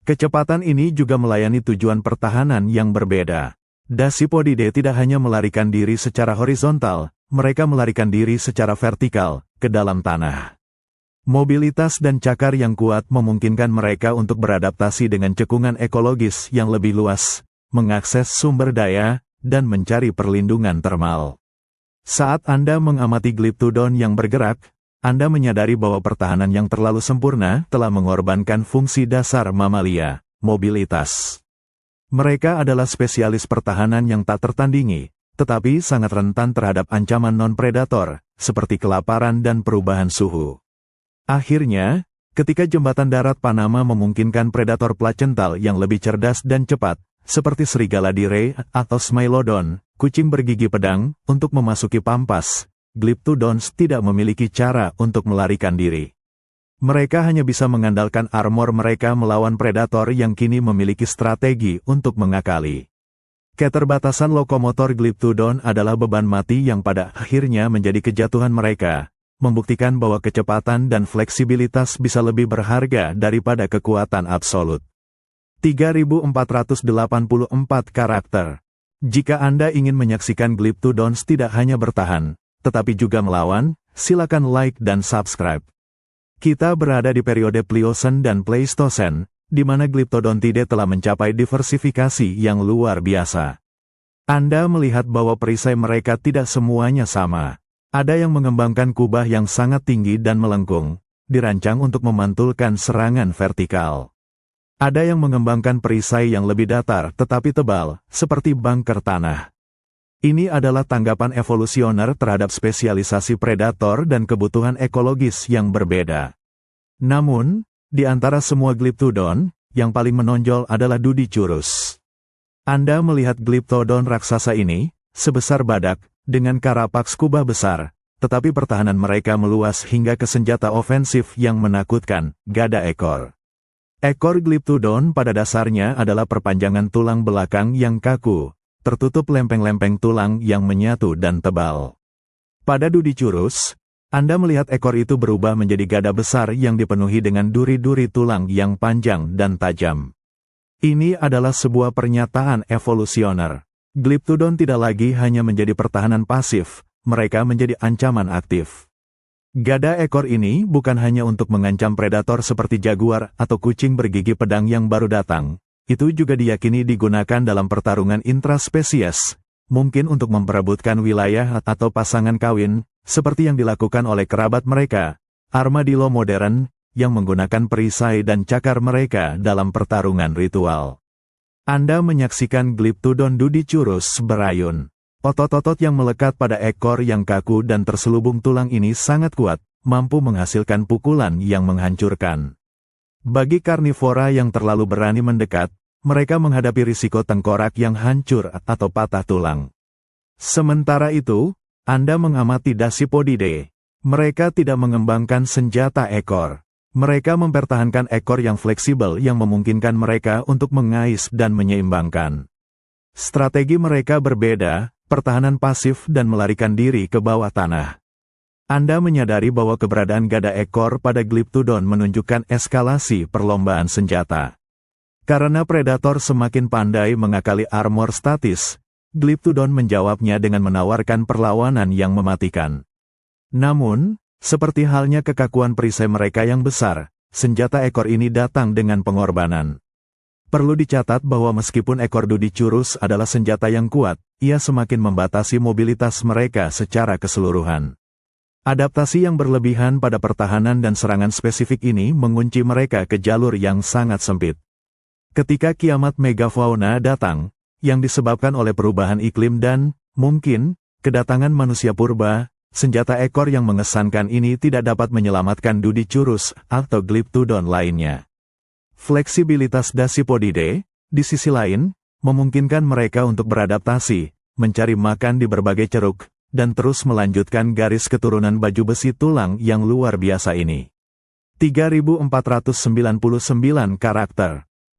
Kecepatan ini juga melayani tujuan pertahanan yang berbeda. Dasypodidae tidak hanya melarikan diri secara horizontal, mereka melarikan diri secara vertikal, ke dalam tanah. Mobilitas dan cakar yang kuat memungkinkan mereka untuk beradaptasi dengan cekungan ekologis yang lebih luas, mengakses sumber daya, dan mencari perlindungan termal. Saat Anda mengamati Glyptodon yang bergerak, Anda menyadari bahwa pertahanan yang terlalu sempurna telah mengorbankan fungsi dasar mamalia, mobilitas. Mereka adalah spesialis pertahanan yang tak tertandingi, tetapi sangat rentan terhadap ancaman non-predator, seperti kelaparan dan perubahan suhu. Akhirnya, ketika jembatan darat Panama memungkinkan predator placental yang lebih cerdas dan cepat, seperti serigala diray atau Smilodon, kucing bergigi pedang, untuk memasuki Pampas, Glyptodons tidak memiliki cara untuk melarikan diri. Mereka hanya bisa mengandalkan armor mereka melawan predator yang kini memiliki strategi untuk mengakali. Keterbatasan lokomotor Glyptodon adalah beban mati yang pada akhirnya menjadi kejatuhan mereka, membuktikan bahwa kecepatan dan fleksibilitas bisa lebih berharga daripada kekuatan absolut. 3484 karakter. Jika Anda ingin menyaksikan Glyptodons tidak hanya bertahan, tetapi juga melawan, silakan like dan subscribe. Kita berada di periode Pliocene dan Pleistocene, di mana Glyptodontidae telah mencapai diversifikasi yang luar biasa. Anda melihat bahwa perisai mereka tidak semuanya sama. Ada yang mengembangkan kubah yang sangat tinggi dan melengkung, dirancang untuk memantulkan serangan vertikal. Ada yang mengembangkan perisai yang lebih datar tetapi tebal, seperti bunker tanah. Ini adalah tanggapan evolusioner terhadap spesialisasi predator dan kebutuhan ekologis yang berbeda. Namun, di antara semua Glyptodon, yang paling menonjol adalah Dudicurus. Anda melihat Glyptodon raksasa ini, sebesar badak, dengan karapak scuba besar, tetapi pertahanan mereka meluas hingga ke senjata ofensif yang menakutkan, gada ekor. Ekor Glyptodon pada dasarnya adalah perpanjangan tulang belakang yang kaku, tertutup lempeng-lempeng tulang yang menyatu dan tebal. Pada Dudicurus, Anda melihat ekor itu berubah menjadi gada besar yang dipenuhi dengan duri-duri tulang yang panjang dan tajam. Ini adalah sebuah pernyataan evolusioner. Glyptodon tidak lagi hanya menjadi pertahanan pasif, mereka menjadi ancaman aktif. Gada ekor ini bukan hanya untuk mengancam predator seperti jaguar atau kucing bergigi pedang yang baru datang. Itu juga diyakini digunakan dalam pertarungan intraspesies, mungkin untuk memperebutkan wilayah atau pasangan kawin, seperti yang dilakukan oleh kerabat mereka, armadillo modern, yang menggunakan perisai dan cakar mereka dalam pertarungan ritual. Anda menyaksikan Glyptodon Dudicurus berayun. Otot-otot yang melekat pada ekor yang kaku dan terselubung tulang ini sangat kuat, mampu menghasilkan pukulan yang menghancurkan. Bagi karnivora yang terlalu berani mendekat, mereka menghadapi risiko tengkorak yang hancur atau patah tulang. Sementara itu, Anda mengamati Dasypodidae. Mereka tidak mengembangkan senjata ekor. Mereka mempertahankan ekor yang fleksibel yang memungkinkan mereka untuk mengais dan menyeimbangkan. Strategi mereka berbeda, pertahanan pasif dan melarikan diri ke bawah tanah. Anda menyadari bahwa keberadaan gada ekor pada Glyptodon menunjukkan eskalasi perlombaan senjata. Karena predator semakin pandai mengakali armor statis, Glyptodon menjawabnya dengan menawarkan perlawanan yang mematikan. Namun, seperti halnya kekakuan perisai mereka yang besar, senjata ekor ini datang dengan pengorbanan. Perlu dicatat bahwa meskipun ekor Dudicurus adalah senjata yang kuat, ia semakin membatasi mobilitas mereka secara keseluruhan. Adaptasi yang berlebihan pada pertahanan dan serangan spesifik ini mengunci mereka ke jalur yang sangat sempit. Ketika kiamat megafauna datang, yang disebabkan oleh perubahan iklim dan, mungkin, kedatangan manusia purba, senjata ekor yang mengesankan ini tidak dapat menyelamatkan Dudicurus atau Glyptodon lainnya. Fleksibilitas Dasypodidae, di sisi lain, memungkinkan mereka untuk beradaptasi, mencari makan di berbagai ceruk, dan terus melanjutkan garis keturunan baju besi tulang yang luar biasa ini. 3499 karakter.